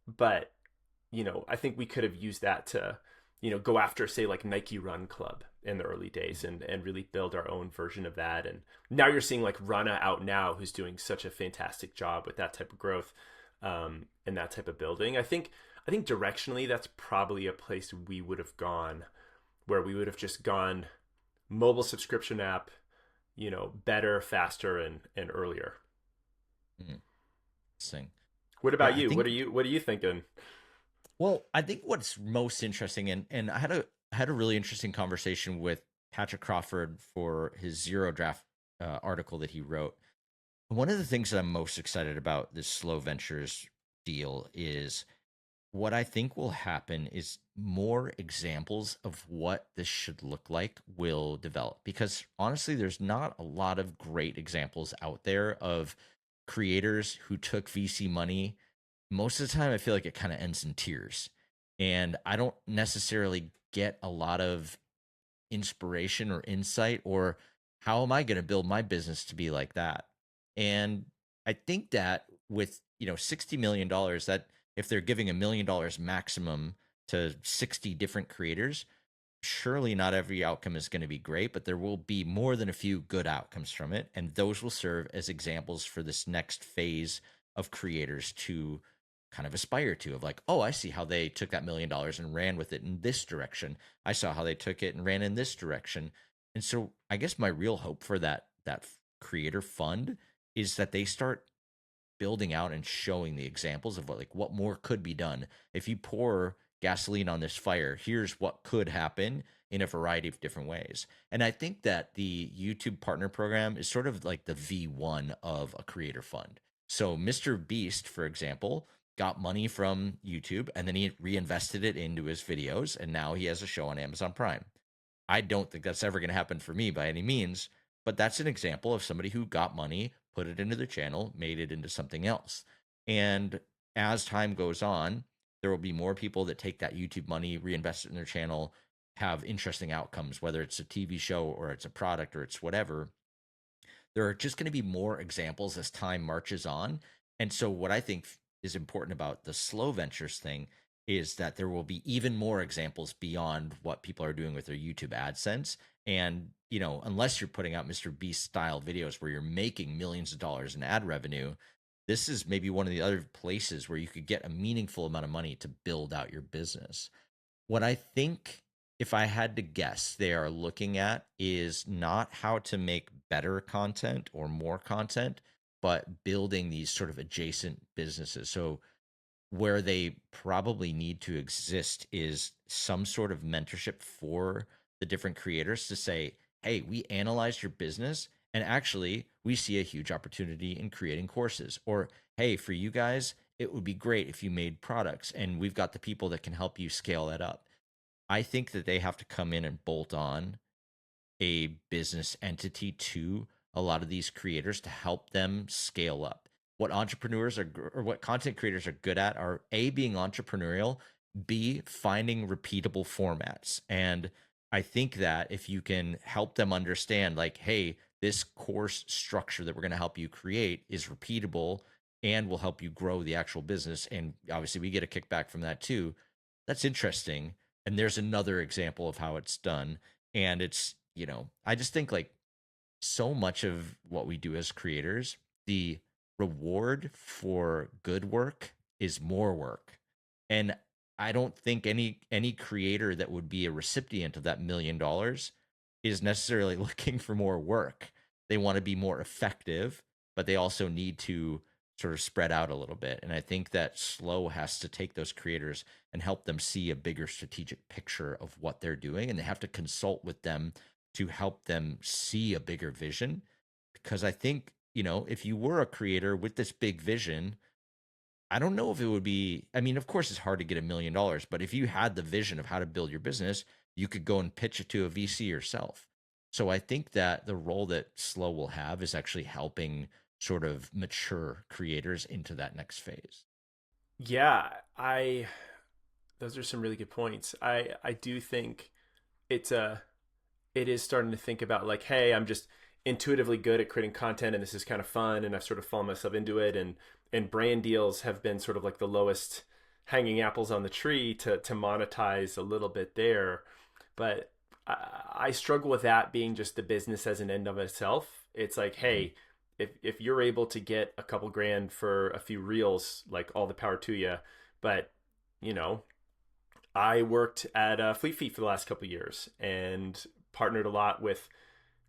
but I think we could have used that to, go after, say, like Nike Run Club in the early days and really build our own version of that. And now you're seeing like Rana out now, who's doing such a fantastic job with that type of growth, and that type of building. I think directionally, that's probably a place we would have gone, where we would have just gone mobile subscription app, better, faster, and earlier. Mhm. Interesting. What Yeah, about I you? think. What are you thinking? Well, I think what's most interesting, and I had a really interesting conversation with Patrick Crawford for his Zero Draft article that he wrote. One of the things that I'm most excited about this Slow Ventures deal is what I think will happen is more examples of what this should look like will develop, because honestly there's not a lot of great examples out there of creators who took VC money most of the time I feel like it kind of ends in tears. And I don't necessarily get a lot of inspiration or insight, or how am I going to build my business to be like that? And I think that with, $60 million, that if they're giving $1 million maximum to 60 different creators, surely not every outcome is going to be great, but there will be more than a few good outcomes from it. And those will serve as examples for this next phase of creators to kind of aspire to, of like, oh, I see how they took that $1 million and ran with it in this direction. I saw how they took it and ran in this direction. And so I guess my real hope for that creator fund is that they start building out and showing the examples of what more could be done. If you pour gasoline on this fire, here's what could happen in a variety of different ways. And I think that the YouTube partner program is sort of like the V1 of a creator fund. So Mr. Beast, for example, got money from YouTube and then he reinvested it into his videos, and now he has a show on Amazon Prime. I don't think that's ever going to happen for me by any means, but that's an example of somebody who got money, put it into the channel, made it into something else. And as time goes on, there will be more people that take that YouTube money, reinvest it in their channel, have interesting outcomes, whether it's a TV show or it's a product or it's whatever. There are just going to be more examples as time marches on. And so, what I think is important about the slow ventures thing is that there will be even more examples beyond what people are doing with their YouTube AdSense. And, unless you're putting out Mr. Beast style videos where you're making millions of dollars in ad revenue, this is maybe one of the other places where you could get a meaningful amount of money to build out your business. What I think, if I had to guess, they are looking at is not how to make better content or more content, but building these sort of adjacent businesses. So where they probably need to exist is some sort of mentorship for the different creators to say, hey, we analyzed your business and actually we see a huge opportunity in creating courses. Or, hey, for you guys, it would be great if you made products and we've got the people that can help you scale that up. I think that they have to come in and bolt on a business entity to a lot of these creators to help them scale up. What entrepreneurs are, or what content creators are good at, are A, being entrepreneurial, B, finding repeatable formats. And I think that if you can help them understand, like, hey, this course structure that we're going to help you create is repeatable and will help you grow the actual business. And obviously, we get a kickback from that too. That's interesting. And there's another example of how it's done. And it's, I just think like so much of what we do as creators, the reward for good work is more work. And I don't think any creator that would be a recipient of that $1 million is necessarily looking for more work. They want to be more effective, but they also need to sort of spread out a little bit. And I think that Slow has to take those creators and help them see a bigger strategic picture of what they're doing. And they have to consult with them to help them see a bigger vision. Because I think, if you were a creator with this big vision, I don't know if it would be, I mean, of course, it's hard to get $1 million, but if you had the vision of how to build your business, you could go and pitch it to a VC yourself. So I think that the role that Slow will have is actually helping sort of mature creators into that next phase. Yeah, I those are some really good points. I do think it's a it is starting to think about like, hey, I'm just intuitively good at creating content and this is kind of fun and I've sort of fallen myself into it, and brand deals have been sort of like the lowest hanging apples on the tree to monetize a little bit there. But I struggle with that being just the business as an end of itself. It's like, Mhm. hey, if you're able to get a couple grand for a few reels, like all the power to you. But you know, I worked at Fleet Feet for the last couple of years and partnered a lot with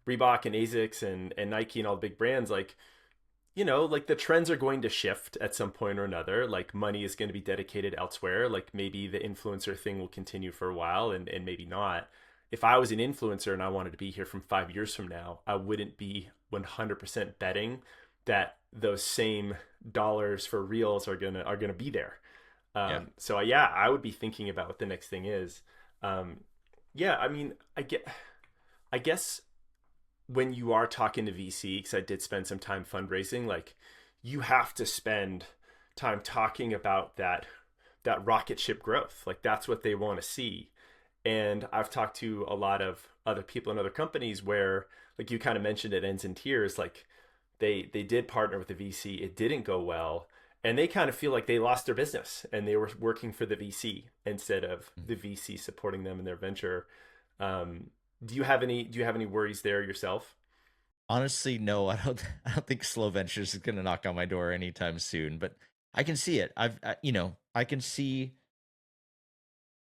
Reebok and Asics and Nike and all the big brands. Like, like the trends are going to shift at some point or another. Like money is going to be dedicated elsewhere. Like maybe the influencer thing will continue for a while and maybe not. If I was an influencer and I wanted to be here from 5 years from now, I wouldn't be 100% betting that those same dollars for reels are gonna be there. Yeah. So yeah, I would be thinking about what the next thing is. Um, yeah, I mean, I guess when you are talking to VC, because I did spend some time fundraising, like you have to spend time talking about that rocket ship growth. Like that's what they want to see. And I've talked to a lot of other people in other companies where, like you kind of mentioned, it ends in tears. Like they did partner with the VC, it didn't go well, and they kind of feel like they lost their business and they were working for the VC instead of the VC supporting them in their venture. Do you have any worries there yourself? Honestly, no, I don't. I don't think Slow Ventures is going to knock on my door anytime soon. But I can see it. I can see.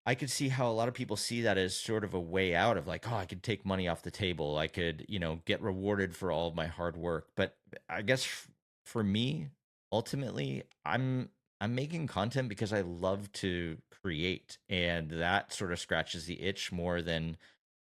I could see how a lot of people see that as sort of a way out of like, oh, I could take money off the table. I could, get rewarded for all of my hard work. But I guess for me, ultimately, I'm making content because I love to create, and that sort of scratches the itch more than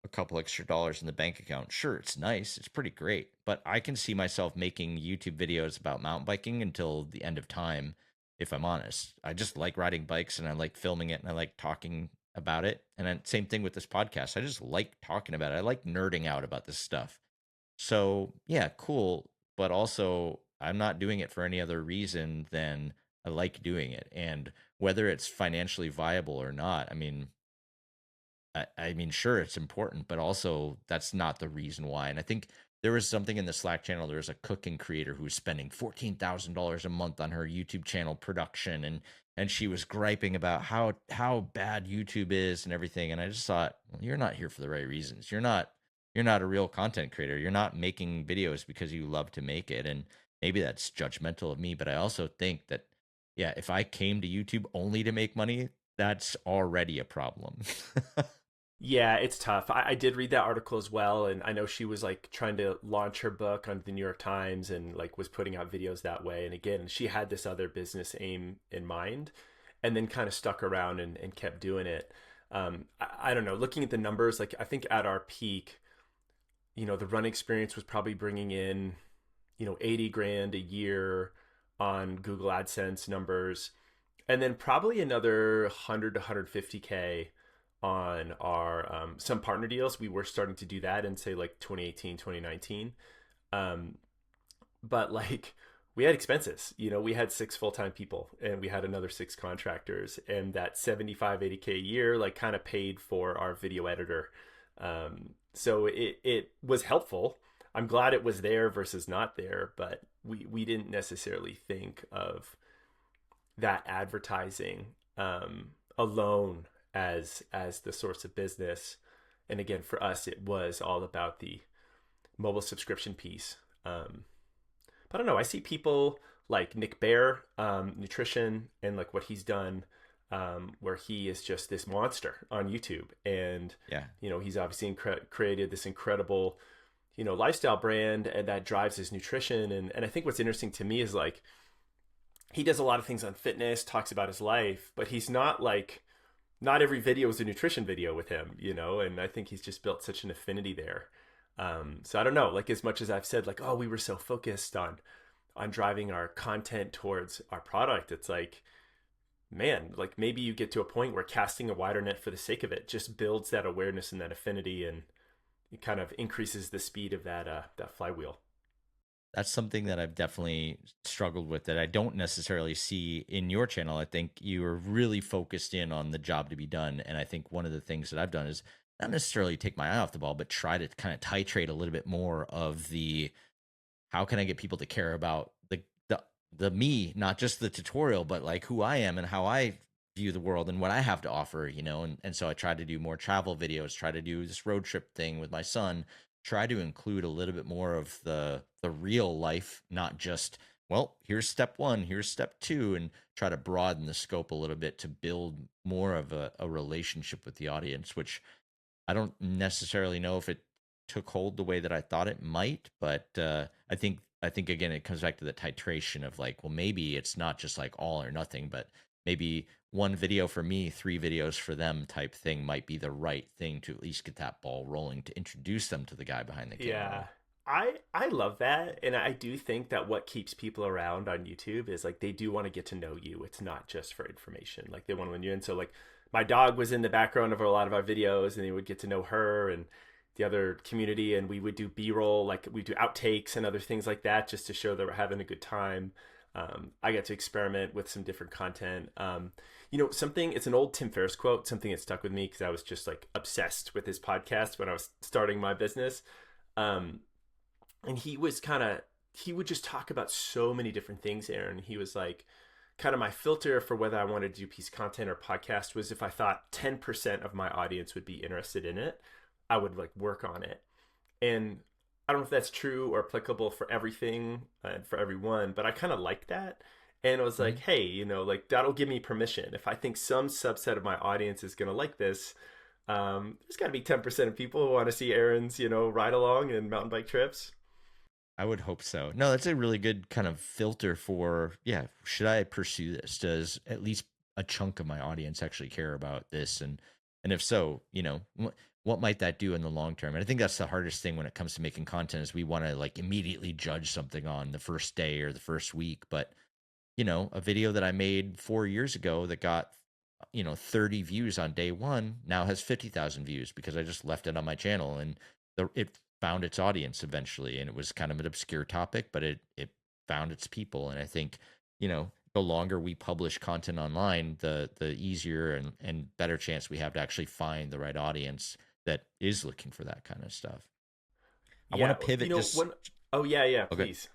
a couple extra dollars in the bank account. Sure, it's nice, it's pretty great, but I can see myself making YouTube videos about mountain biking until the end of time if I'm honest. I just like riding bikes and I like filming it and I like talking about it. And then same thing with this podcast. I just like talking about it. I like nerding out about this stuff. So, yeah, cool. But also, I'm not doing it for any other reason than I like doing it. And whether it's financially viable or not, I mean, sure, it's important, but also that's not the reason why. And I think there was something in the Slack channel. There was a cooking creator who was spending $14,000 a month on her YouTube channel production, and she was griping about how bad YouTube is and everything. And I just thought, well, you're not here for the right reasons. You're not a real content creator. You're not making videos because you love to make it. And maybe that's judgmental of me, but I also think that yeah, if I came to YouTube only to make money, that's already a problem. Yeah, it's tough. I did read that article as well, and I know she was like trying to launch her book on the New York Times and like was putting out videos that way. And again, she had this other business aim in mind, and then kind of stuck around and kept doing it. I don't know. Looking at the numbers, like I think at our peak, the run experience was probably bringing in, 80 grand a year on Google AdSense numbers, and then probably another 100 to 150K on our some partner deals. We were starting to do that in say like 2018, 2019. um, but like we had expenses. We had six full-time people and we had another six contractors, and that 75, 80K a year like kind of paid for our video editor. So it was helpful. I'm glad it was there versus not there, but we didn't necessarily think of that advertising alone as the source of business. And again, for us, it was all about the mobile subscription piece. But I don't know. I see people like Nick Bear, nutrition, and like what he's done, where he is just this monster on YouTube, and Yeah. he's obviously created this incredible lifestyle brand, and that drives his nutrition. And I think what's interesting to me is like he does a lot of things on fitness, talks about his life, but he's not like not every video is a nutrition video with him. And I think he's just built such an affinity there. So I don't know, like as much as I've said like, oh, we were so focused on driving our content towards our product, it's like, man, like maybe you get to a point where casting a wider net for the sake of it just builds that awareness and that affinity, and it kind of increases the speed of that flywheel. That's something that I've definitely struggled with that I don't necessarily see in your channel. I think you are really focused in on the job to be done. And I think one of the things that I've done is not necessarily take my eye off the ball, but try to kind of titrate a little bit more of the how can I get people to care about the me, not just the tutorial, but like who I am and how I view the world and what I have to offer, and so I try to do more travel videos, try to do this road trip thing with my son, try to include a little bit more of the real life, not just, well, here's step one, here's step two, and try to broaden the scope a little bit to build more of a relationship with the audience, which I don't necessarily know if it took hold the way that I thought it might, but I think again it comes back to the titration of like, well, maybe it's not just like all or nothing, but maybe one video for me, three videos for them type thing might be the right thing to at least get that ball rolling to introduce them to the guy behind the Yeah. camera. I love that, and I do think that what keeps people around on YouTube is like they do want to get to know you. It's not just for information. Like they want to know you. And so like my dog was in the background of a lot of our videos, and they would get to know her and the other community, and we would do B-roll, like we do outtakes and other things like that just to show that we're having a good time. I got to experiment with some different content. Something, it's an old Tim Ferriss quote, something that stuck with me because I was just like obsessed with his podcast when I was starting my business. Um, and he would just talk about so many different things, Aaron. He was like, kind of my filter for whether I wanted to do piece content or podcast was if I thought 10% of my audience would be interested in it, I would like work on it. And I don't know if that's true or applicable for everything and for everyone, but I kind of like that. And I was like, Mhm. hey, like that'll give me permission. If I think some subset of my audience is going to like this, there's got to be 10% of people who want to see Aaron's, ride along and mountain bike trips. I would hope so. No, that's a really good kind of filter for, yeah, should I pursue this? Does at least a chunk of my audience actually care about this? And if so, what might that do in the long term? And I think that's the hardest thing when it comes to making content is we want to like immediately judge something on the first day or the first week. But, a video that I made 4 years ago that got, 30 views on day one now has 50,000 views because I just left it on my channel and it found its audience eventually. And it was kind of an obscure topic, but it found its people. And I think, the longer we publish content online, the easier and better chance we have to actually find the right audience that is looking for that kind of stuff. I want Yeah, to pivot just when oh yeah, okay. please.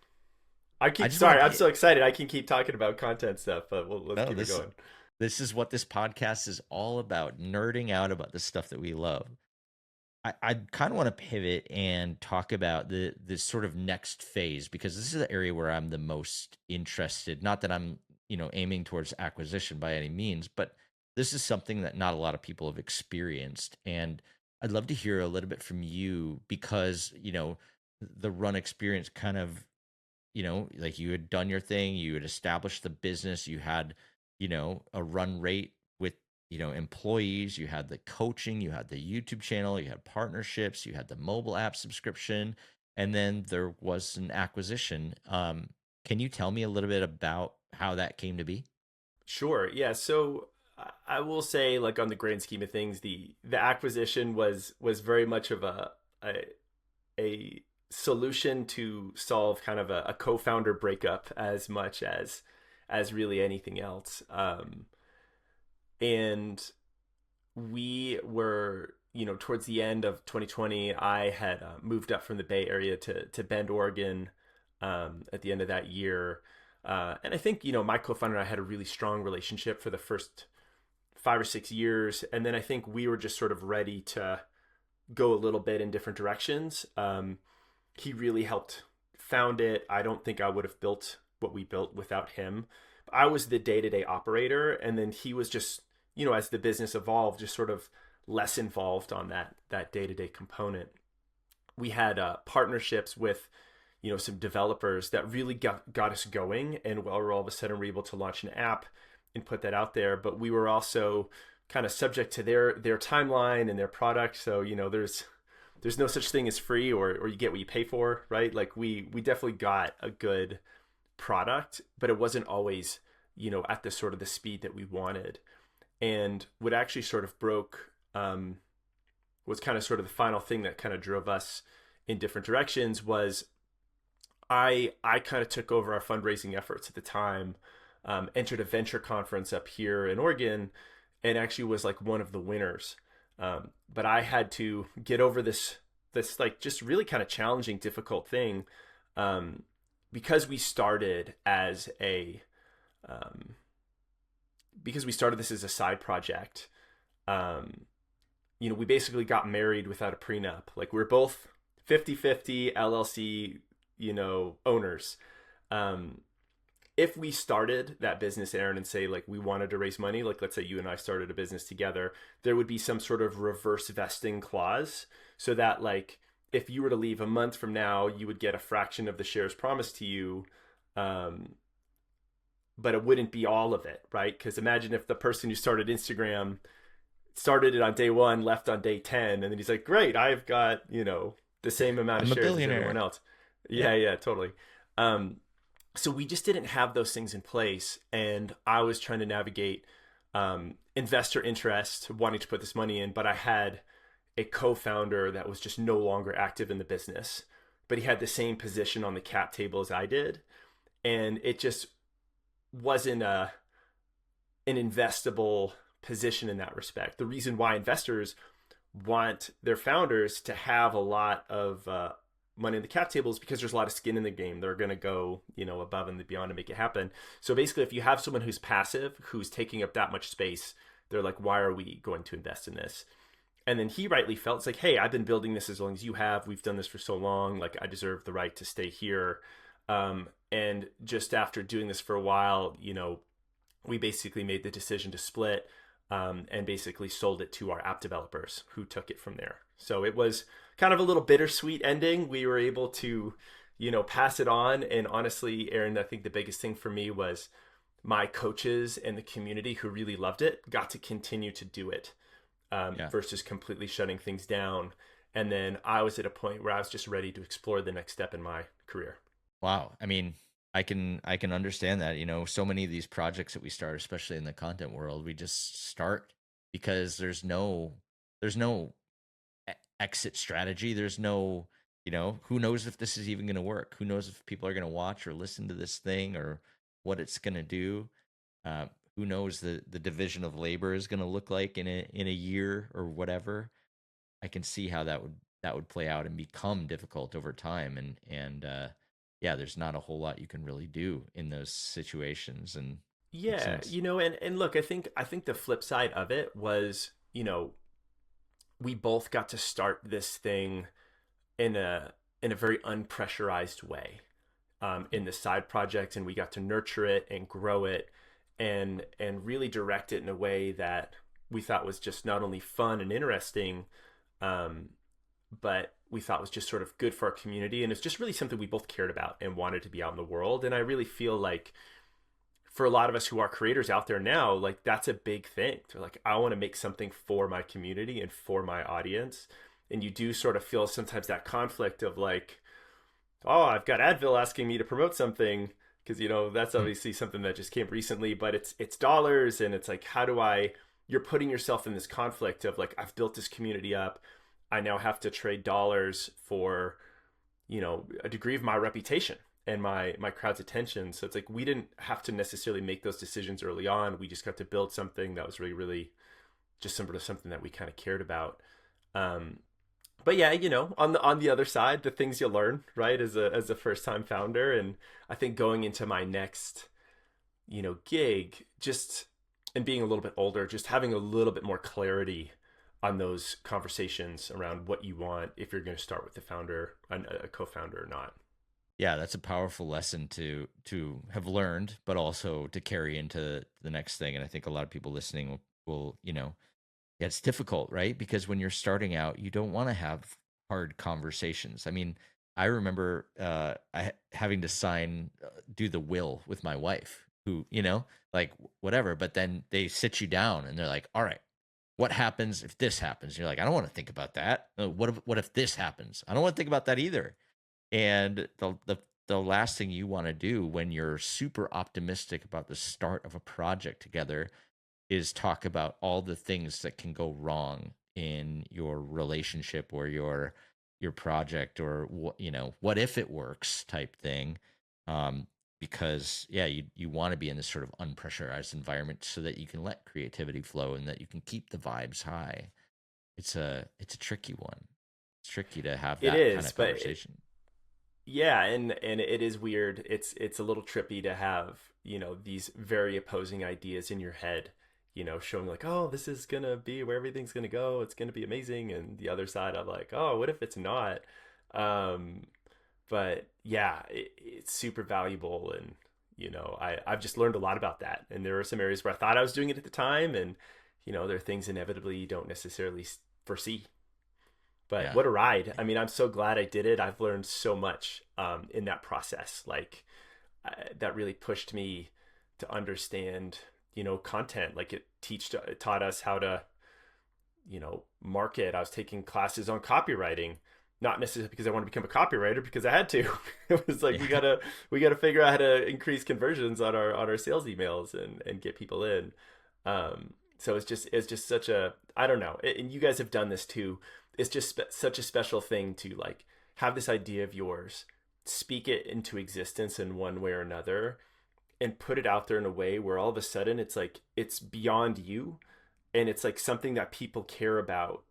I just want Sorry, to I'm so excited. I can keep talking about content stuff, but let's no, keep it going. this is what this podcast is all about, nerding out about the stuff that we love. I kind of want to pivot and talk about the sort of next phase because this is the area where I'm the most interested. Not that I'm, aiming towards acquisition by any means, but this is something that not a lot of people have experienced. And I'd love to hear a little bit from you because, the run experience kind of like you had done your thing, you had established the business, you had, a run rate with, employees, you had the coaching, you had the YouTube channel, you had partnerships, you had the mobile app subscription, and then there was an acquisition. Can you tell me a little bit about how that came to be? Sure. Yeah. So I will say, like on the grand scheme of things, the acquisition was very much of a, a solution to solve kind of a co-founder breakup as much as really anything else. And we were, towards the end of 2020, I had moved up from the Bay Area to Bend, Oregon, at the end of that year. And I think, my co-founder and I had a really strong relationship for the first 5 or 6 years. And then I think we were just sort of ready to go a little bit in different directions. He really helped found it. I don't think I would have built what we built without him. I was the day-to-day operator, and then he was just, as the business evolved, just sort of less involved on that day-to-day component. We had partnerships with some developers that really got us going, and we're all of a sudden we're able to launch an app and put that out there. But we were also kind of subject to their timeline and their product. So there's no such thing as free or you get what you pay for, right? Like we definitely got a good product, but it wasn't always at the sort of the speed that we wanted. And what actually sort of broke was kind of sort of the final thing that kind of drove us in different directions was I kind of took over our fundraising efforts at the time, entered a venture conference up here in Oregon, and actually was like one of the winners. But I had to get over this like just really kind of challenging, difficult thing, because we started as a um, because we started this as a side project. Um, we basically got married without a prenup. Like we're both 50-50 LLC, owners. Um, if we started that business, Aaron, and say like we wanted to raise money, like let's say you and I started a business together, there would be some sort of reverse vesting clause so that like if you were to leave a month from now, you would get a fraction of the shares promised to you. Um, but it wouldn't be all of it, right? Because imagine if the person who started Instagram started it on day one, left on day 10, and then he's like, great, I've got, the same amount of I'm a shares as everyone billionaire. else. Yeah. Yeah, totally. Um, so we just didn't have those things in place. And I was trying to navigate investor interest, wanting to put this money in, but I had a co-founder that was just no longer active in the business, but he had the same position on the cap table as I did. And it just wasn't an investable position in that respect. The reason why investors want their founders to have a lot of money in the cap table is because there's a lot of skin in the game. They're going to go, above and beyond to make it happen. So basically, if you have someone who's passive, who's taking up that much space, they're like, why are we going to invest in this? And then he rightly felt it's like, hey, I've been building this as long as you have. We've done this for so long. Like, I deserve the right to stay here. And just after doing this for a while, we basically made the decision to split, and basically sold it to our app developers who took it from there. So it was kind of a little bittersweet ending. We were able to, pass it on. And honestly, Aaron, I think the biggest thing for me was my coaches and the community who really loved it got to continue to do it, Yeah. versus completely shutting things down. And then I was at a point where I was just ready to explore the next step in my career. Wow. I mean, I can understand that. So many of these projects that we start, especially in the content world, we just start because there's no exit strategy. There's no, who knows if this is even going to work? Who knows if people are going to watch or listen to this thing or what it's going to do? Uh, who knows the division of labor is going to look like in a year or whatever? I can see how that would play out and become difficult over time, and yeah, there's not a whole lot you can really do in those situations, and makes Yeah, sense. and look, I think the flip side of it was, we both got to start this thing in a very unpressurized way, in the side project, and we got to nurture it and grow it, and really direct it in a way that we thought was just not only fun and interesting, um, but we thought was just sort of good for our community, and it's just really something we both cared about and wanted to be out in the world. And I really feel like for a lot of us who are creators out there now, like that's a big thing. They're like, I want to make something for my community and for my audience. And you do sort of feel sometimes that conflict of like, oh, I've got Advil asking me to promote something because that's Hmm. obviously something that just came recently, but it's dollars, and it's like, how do I? You're putting yourself in this conflict of like, I've built this community up, I now have to trade dollars for a degree of my reputation and my crowd's attention. So it's like we didn't have to necessarily make those decisions early on. We just got to build something that was really, really just sort of something that we kind of cared about. Um, but yeah, on the other side, the things you learn, right, as a first time founder, and I think going into my next, gig, just and being a little bit older, just having a little bit more clarity on those conversations around what you want if you're going to start with the founder, a co-founder or not. Yeah, that's a powerful lesson to have learned, but also to carry into the next thing. And I think a lot of people listening will yeah, it's difficult, right? Because when you're starting out, you don't want to have hard conversations. I mean, I remember having to do the will with my wife, who, like whatever. But then they sit you down and they're like, "All right, what happens if this happens?" And you're like, "I don't want to think about that. What if this happens? I don't want to think about that either." And the last thing you want to do when you're super optimistic about the start of a project together is talk about all the things that can go wrong in your relationship or your project, or what if it works type thing. um because yeah, you want to be in this sort of unpressurized environment so that you can let creativity flow and that you can keep the vibes high. It's a tricky one. It's tricky to have It that kind is, of but conversation. yeah, and it is weird. It's a little trippy to have, these very opposing ideas in your head, showing like, oh, this is gonna be where everything's gonna go. It's gonna be amazing. And the other side, I'm like, oh, what if it's not? Um, but yeah, it's super valuable, and I've just learned a lot about that. And there were some areas where I thought I was doing it at the time, and there are things inevitably you don't necessarily foresee. But Yeah. what a ride! I mean, I'm so glad I did it. I've learned so much, in that process. Like, that really pushed me to understand, content. Like it taught us how to, market. I was taking classes on copywriting, not necessarily because I wanted to become a copywriter, because I had to. It was like Yeah. we gotta figure out how to increase conversions on our sales emails and get people in. So it's just such a, I don't know, and you guys have done this too. It's just such a special thing to like have this idea of yours, speak it into existence in one way or another, and put it out there in a way where all of a sudden it's like it's beyond you, and it's like something that people care about,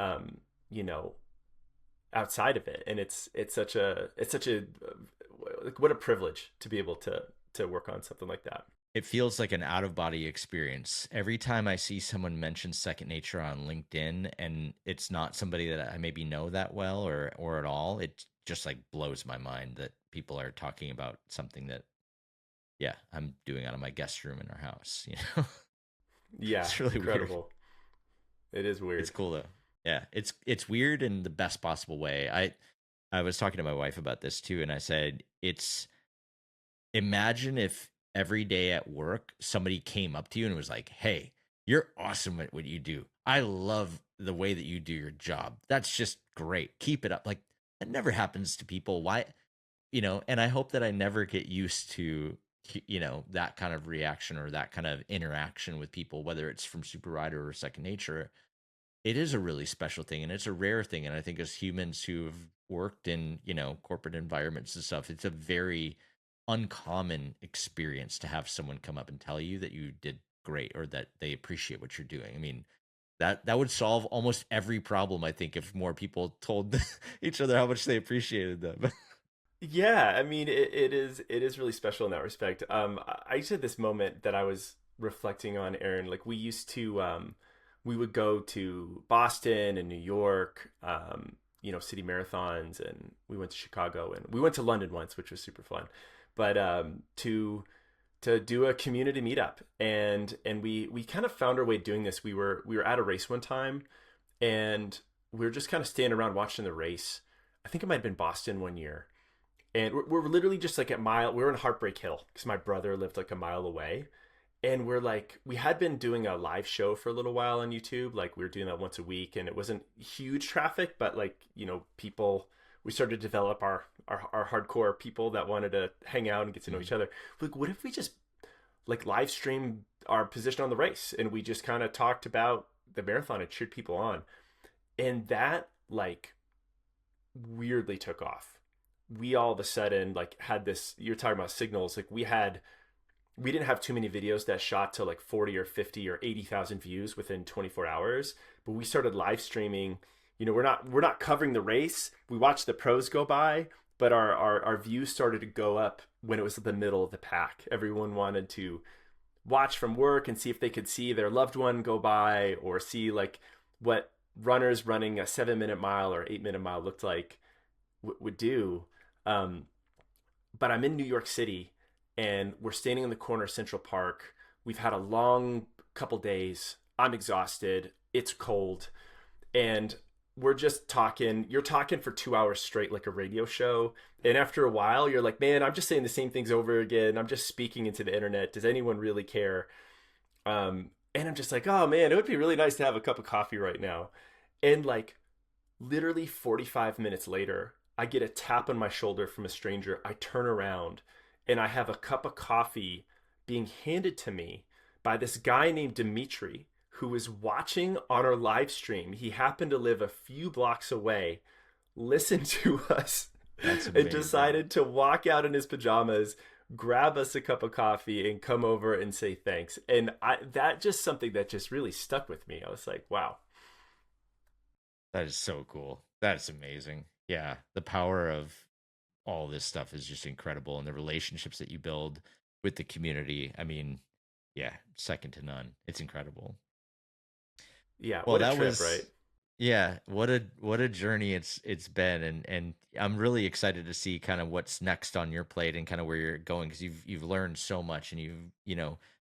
um, you know, outside of it. And it's such a like, what a privilege to be able to work on something like that. It feels like an out of body experience. Every time I see someone mention second nature on LinkedIn and it's not somebody that I maybe know that well or at all, it just like blows my mind that people are talking about something that yeah, I'm doing out of my guest room in our house, you know. Yeah, It's really weird. incredible. It is It's weird. cool though. Yeah, it's weird in the best possible way. I was talking to my wife about this too and I said it's imagine if every day at work somebody came up to you and was like, "Hey, you're awesome at what you do. I love the way that you do your job. That's just great. Keep it up." Like that never happens to people. Why, and I hope that I never get used to that kind of reaction or that kind of interaction with people, whether it's from Super Rider or Second Nature. It is a really special thing and it's a rare thing. And I think as humans who've worked in, corporate environments and stuff, it's a very uncommon experience to have someone come up and tell you that you did great or that they appreciate what you're doing. I mean, that would solve almost every problem, I think, if more people told each other how much they appreciated them. Yeah, I mean, it is really special in that respect. I just had this moment that I was reflecting on, Aaron. Like we used to, we would go to Boston and New York, city marathons, and we went to Chicago and we went to London once, which was super fun. But to do a community meetup, and we kind of found our way doing this. We were at a race one time, and we were just kind of standing around watching the race. I think it might have been Boston one year, and we're literally just like we were in Heartbreak Hill because my brother lived like a mile away, and we're like we had been doing a live show for a little while on YouTube, like we were doing that once a week, and it wasn't huge traffic, but like people, we started to develop our hardcore people that wanted to hang out and get to know Mm. each other. Like what if we just like live stream our position on the race and we just kind of talked about the marathon and cheered people on, and that like weirdly took off. We all of a sudden like had this, you're talking about signals, like we didn't have too many videos that shot to like 40 or 50 or 80,000 views within 24 hours, but we started live streaming. We're not covering the race, we watched the pros go by, but our views started to go up when it was the middle of the pack. Everyone wanted to watch from work and see if they could see their loved one go by or see like what runners running a 7-minute mile or 8-minute mile looked like would do. Um, but I'm in New York City and we're standing in the corner of Central Park. We've had a long couple days. I'm exhausted. It's cold. And we're just talking. You're talking for 2 hours straight, like a radio show. And after a while, you're like, man, I'm just saying the same things over again. I'm just speaking into the internet. Does anyone really care? And I'm just like, oh man, it would be really nice to have a cup of coffee right now. And like literally 45 minutes later, I get a tap on my shoulder from a stranger. I turn around and I have a cup of coffee being handed to me by this guy named Dimitri who was watching on our live stream. He happened to live a few blocks away, listened to us, That's and amazing. decided to walk out in his pajamas, grab us a cup of coffee, and come over and say thanks. And that just something that just really stuck with me. I was like, wow. That is so cool. That's amazing. Yeah, the power of all this stuff is just incredible and the relationships that you build with the community. I mean, yeah, second to none. It's incredible. Yeah, Well, what a that trip, right? was yeah, what a journey it's been and I'm really excited to see kind of what's next on your plate and kind of where you're going because you've learned so much and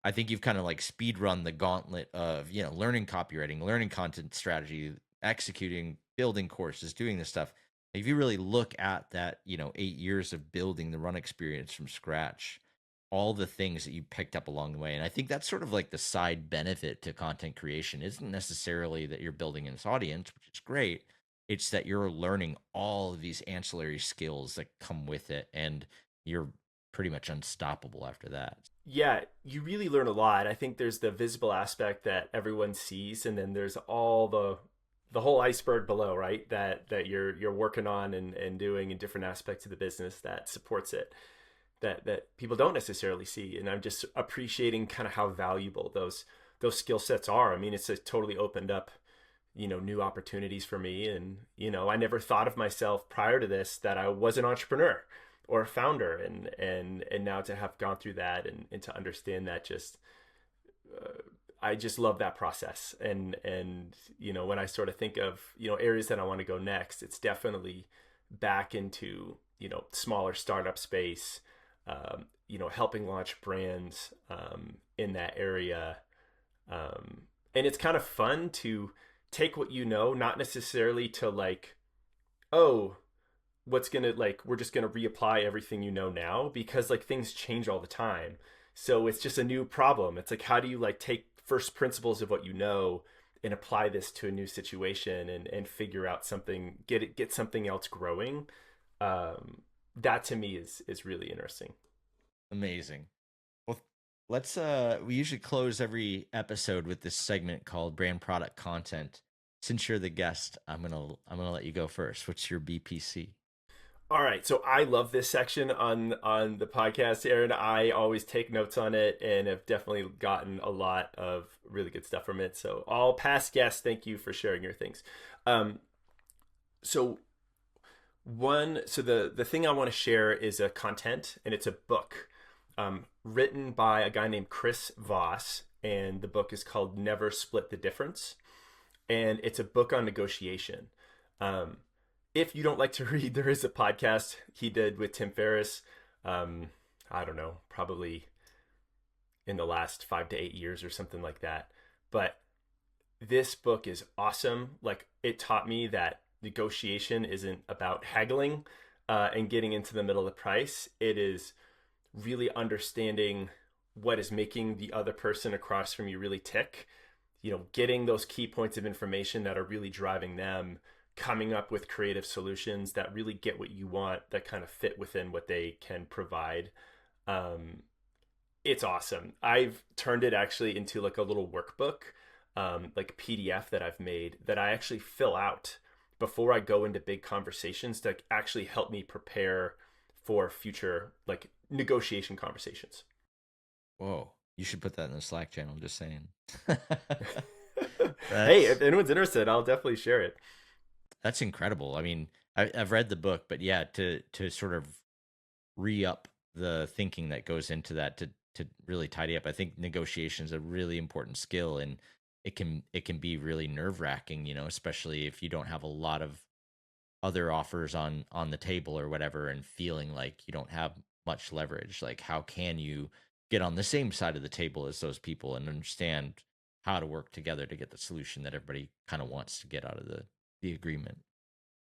I think you've kind of like speed run the gauntlet of, learning copywriting, learning content strategy, executing, building courses, doing this stuff. If you really look at that, 8 years of building the run experience from scratch, all the things that you picked up along the way. And I think that's sort of like the side benefit to content creation isn't necessarily that you're building this audience, which is great. It's that you're learning all of these ancillary skills that come with it, and you're pretty much unstoppable after that. Yeah, you really learn a lot. I think there's the visible aspect that everyone sees, and then there's all the whole iceberg below, right? That you're working on and doing in different aspects of the business that supports it. that people don't necessarily see. And I'm just appreciating kind of how valuable those skill sets are. I mean, it's totally opened up, new opportunities for me. And, I never thought of myself prior to this that I was an entrepreneur or a founder. And now to have gone through that and to understand that, just I just love that process. And when I sort of think of, areas that I want to go next, it's definitely back into, smaller startup space, helping launch brands in that area. And it's kind of fun to take what not necessarily to like, oh, what's gonna like we're just gonna reapply everything now, because like things change all the time. So it's just a new problem. It's like, how do you like take first principles of what and apply this to a new situation and figure out something, get something else growing. That to me is really interesting. Amazing. Well, let's we usually close every episode with this segment called brand product content. Since you're the guest, I'm gonna let you go first. What's your BPC? All right, so I love this section on the podcast, Aaron. I always take notes on it and have definitely gotten a lot of really good stuff from it. So all past guests, thank you for sharing your things. Um, so the thing I want to share is a content, and it's a book written by a guy named Chris Voss, and the book is called Never Split the Difference, and it's a book on negotiation. If you don't like to read, there is a podcast he did with Tim Ferriss. I don't know, probably in the last 5 to 8 years or something like that. But this book is awesome. Like, it taught me that negotiation isn't about haggling and getting into the middle of the price. It is really understanding what is making the other person across from you really tick. Getting those key points of information that are really driving them, coming up with creative solutions that really get what you want, that kind of fit within what they can provide. It's awesome. I've turned it actually into like a little workbook, like a PDF that I've made that I actually fill out before I go into big conversations to actually help me prepare for future like negotiation conversations. Whoa, you should put that in the Slack channel. Just saying. Hey, if That's anyone's interested, I'll definitely share it. that's incredible. I mean, I've read the book, but yeah, to sort of re up the thinking that goes into that to really tidy up. I think negotiation is a really important skill, and it can be really nerve wracking, especially if you don't have a lot of other offers on the table or whatever, and feeling like you don't have much leverage. Like, how can you get on the same side of the table as those people and understand how to work together to get the solution that everybody kind of wants to get out of the agreement?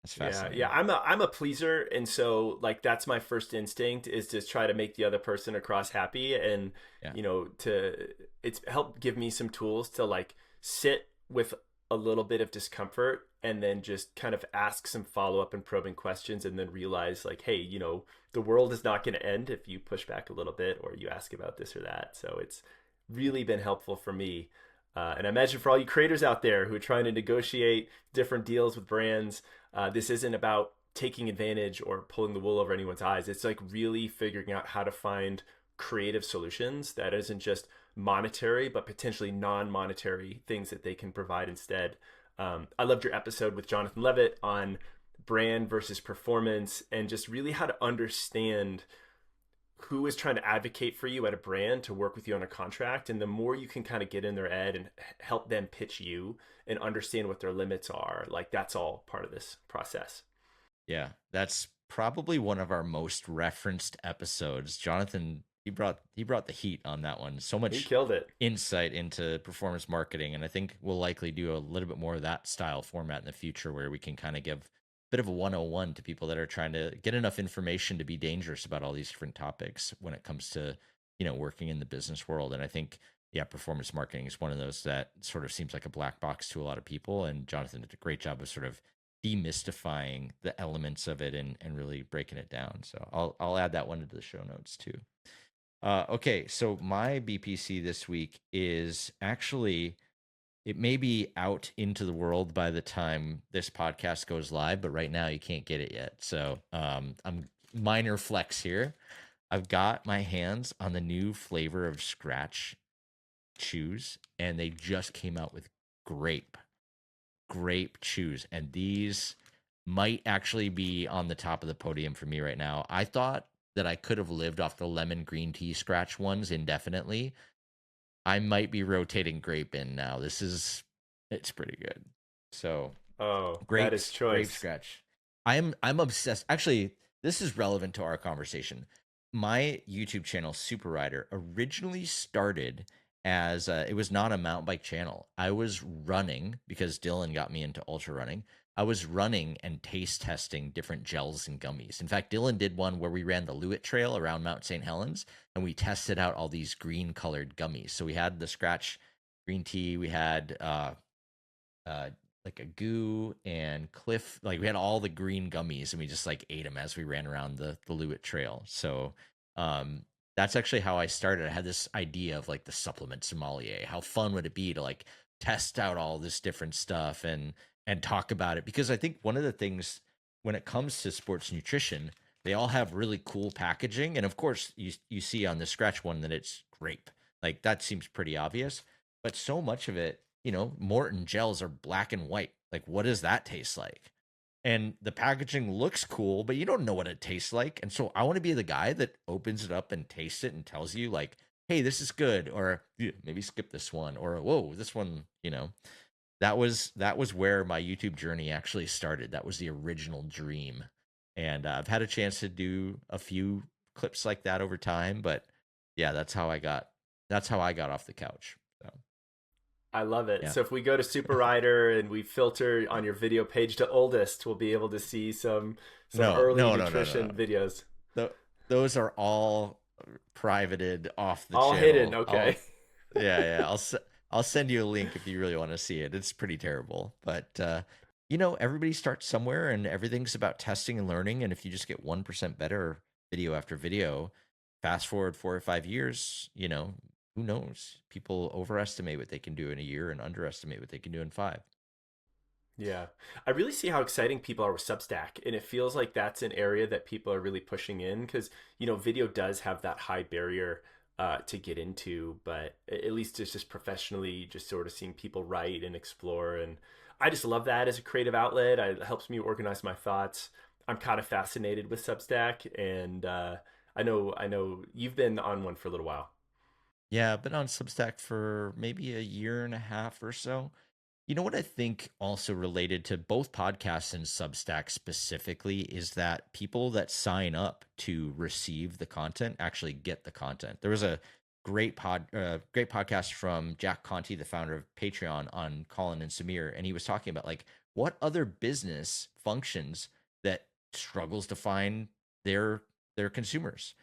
That's Yeah, yeah. fascinating. I'm a pleaser, and so like that's my first instinct is to try to make the other person across happy, and Yeah. to it's helped give me some tools to like sit with a little bit of discomfort and then just kind of ask some follow-up and probing questions, and then realize like, hey, the world is not going to end if you push back a little bit or you ask about this or that. So it's really been helpful for me. And I imagine for all you creators out there who are trying to negotiate different deals with brands, this isn't about taking advantage or pulling the wool over anyone's eyes. It's like really figuring out how to find creative solutions that isn't just monetary, but potentially non-monetary things that they can provide instead. I loved your episode with Jonathan Levitt on brand versus performance, and just really how to understand who is trying to advocate for you at a brand to work with you on a contract. And the more you can kind of get in their head and help them pitch you and understand what their limits are, like that's all part of this process. Yeah, that's probably one of our most referenced episodes. Jonathan, he brought the heat on that one. So He much killed it. insight into performance marketing, and I think we'll likely do a little bit more of that style format in the future, where we can kind of give a bit of a 101 to people that are trying to get enough information to be dangerous about all these different topics when it comes to, working in the business world. And I think, yeah, performance marketing is one of those that sort of seems like a black box to a lot of people, and Jonathan did a great job of sort of demystifying the elements of it and really breaking it down. So I'll add that one into the show notes too. Okay, so my BPC this week is actually, it may be out into the world by the time this podcast goes live, but right now you can't get it yet. So I'm minor flex here. I've got my hands on the new flavor of Scratch chews, and they just came out with grape grape chews, and these might actually be on the top of the podium for me right now. I thought that I could have lived off the lemon green tea scratch ones indefinitely. I might be rotating grape in now. It's pretty good. So Oh, that is grape choice. scratch. I'm obsessed. Actually, this is relevant to our conversation. My YouTube channel, Super Rider, originally started as it was not a mountain bike channel. I was running because Dylan got me into ultra running. I was running and taste testing different gels and gummies. In fact, Dylan did one where we ran the Lewitt Trail around Mount St. Helens and we tested out all these green colored gummies. So we had the Scratch green tea, we had uh like a goo and cliff, like we had all the green gummies and we just like ate them as we ran around the Lewitt Trail. So um that's actually how I started. I had this idea of like the supplement sommelier. How fun would it be to like test out all this different stuff and talk about it? Because I think one of the things when it comes to sports nutrition, they all have really cool packaging, and of course you see on the Scratch one that it's grape. Like that seems pretty obvious, but so much of it, Morton gels are black and white. Like, what does that taste like? And the packaging looks cool, but you don't know what it tastes like. And so I want to be the guy that opens it up and tastes it and tells you, like, hey, this is good, or "Yeah, maybe skip this one, or whoa, this one, that was where my YouTube journey actually started. That was the original dream. And I've had a chance to do a few clips like that over time, but yeah, that's how I got off the couch. So I love it. yeah. So if we go to Super Rider and we filter on your video page to oldest, we'll be able to see some No, early no, no, no, no, no. nutrition videos. Those are all privated off the All hidden. channel. Okay. Yeah, yeah. I'll send you a link if you really want to see it. It's pretty terrible, but everybody starts somewhere, and everything's about testing and learning. And if you just get 1% better video after video, fast forward 4 or 5 years, who knows? People overestimate what they can do in a year and underestimate what they can do in 5. Yeah. I really see how exciting people are with Substack. And it feels like that's an area that people are really pushing in because, video does have that high barrier to get into. But at least it's just professionally just sort of seeing people write and explore. And I just love that as a creative outlet. It helps me organize my thoughts. I'm kind of fascinated with Substack. And I know you've been on one for a little while. Yeah, I've been on Substack for maybe a year and a half or so. You know what I think also related to both podcasts and Substack specifically is that people that sign up to receive the content actually get the content. There was a great podcast from Jack Conti, the founder of Patreon, on Colin and Samir, and he was talking about like what other business functions that struggles to find their consumers.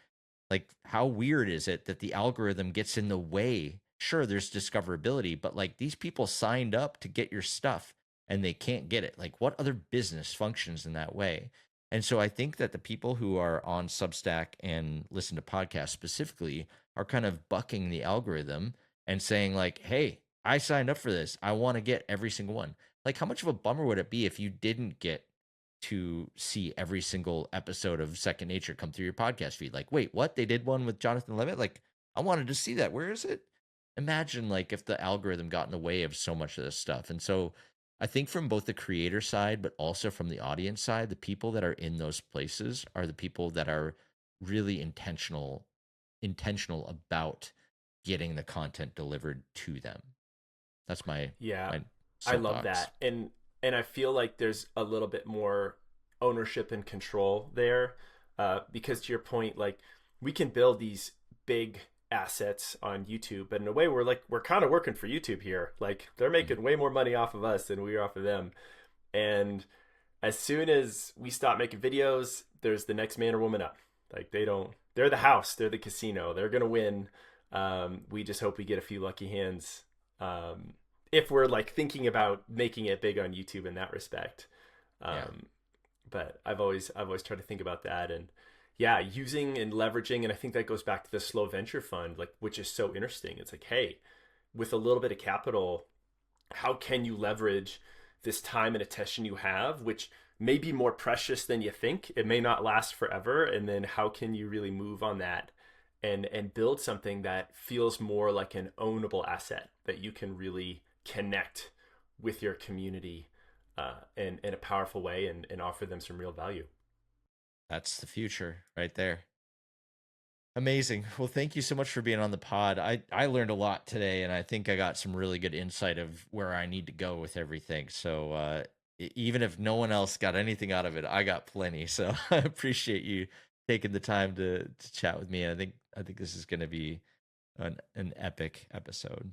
Like, how weird is it that the algorithm gets in the way? Sure, there's discoverability, but like these people signed up to get your stuff and they can't get it. Like, what other business functions in that way? And so I think that the people who are on Substack and listen to podcasts specifically are kind of bucking the algorithm and saying, like, hey, I signed up for this. I want to get every single one. Like, how much of a bummer would it be if you didn't get to see every single episode of Second Nature come through your podcast feed? Like, wait, what? They did one with Jonathan Levitt? Like, I wanted to see that. Where is it? Imagine like if the algorithm got in the way of so much of this stuff. And so I think from both the creator side, but also from the audience side, the people that are in those places are the people that are really intentional about getting the content delivered to them. That's my Yeah, my I love soapbox. that. And I feel like there's a little bit more ownership and control there. Because to your point, like we can build these big assets on YouTube, but in a way we're kind of working for YouTube here. Like they're Mhm. making way more money off of us than we are off of them. And as soon as we stop making videos, there's the next man or woman up. Like they're the house, they're the casino, they're gonna win. We just hope we get a few lucky hands. If we're like thinking about making it big on YouTube in that respect. Yeah. Um, but I've always tried to think about that and yeah, using and leveraging, and I think that goes back to the slow venture fund, like which is so interesting. It's like, hey, with a little bit of capital, how can you leverage this time and attention you have, which may be more precious than you think. It may not last forever. And then how can you really move on that and build something that feels more like an ownable asset that you can really connect with your community in a powerful way and offer them some real value. That's the future right there. Amazing. Well, thank you so much for being on the pod. I learned a lot today, and I think I got some really good insight of where I need to go with everything. So even if no one else got anything out of it, I got plenty. So I appreciate you taking the time to chat with me. And I think this is going to be an epic episode.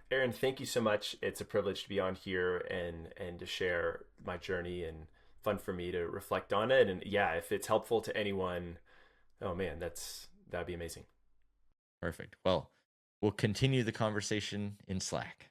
Aaron, thank you so much. It's a privilege to be on here and to share my journey, and fun for me to reflect on it. And yeah, if it's helpful to anyone, oh man, that'd be amazing. Perfect. Well, we'll continue the conversation in Slack.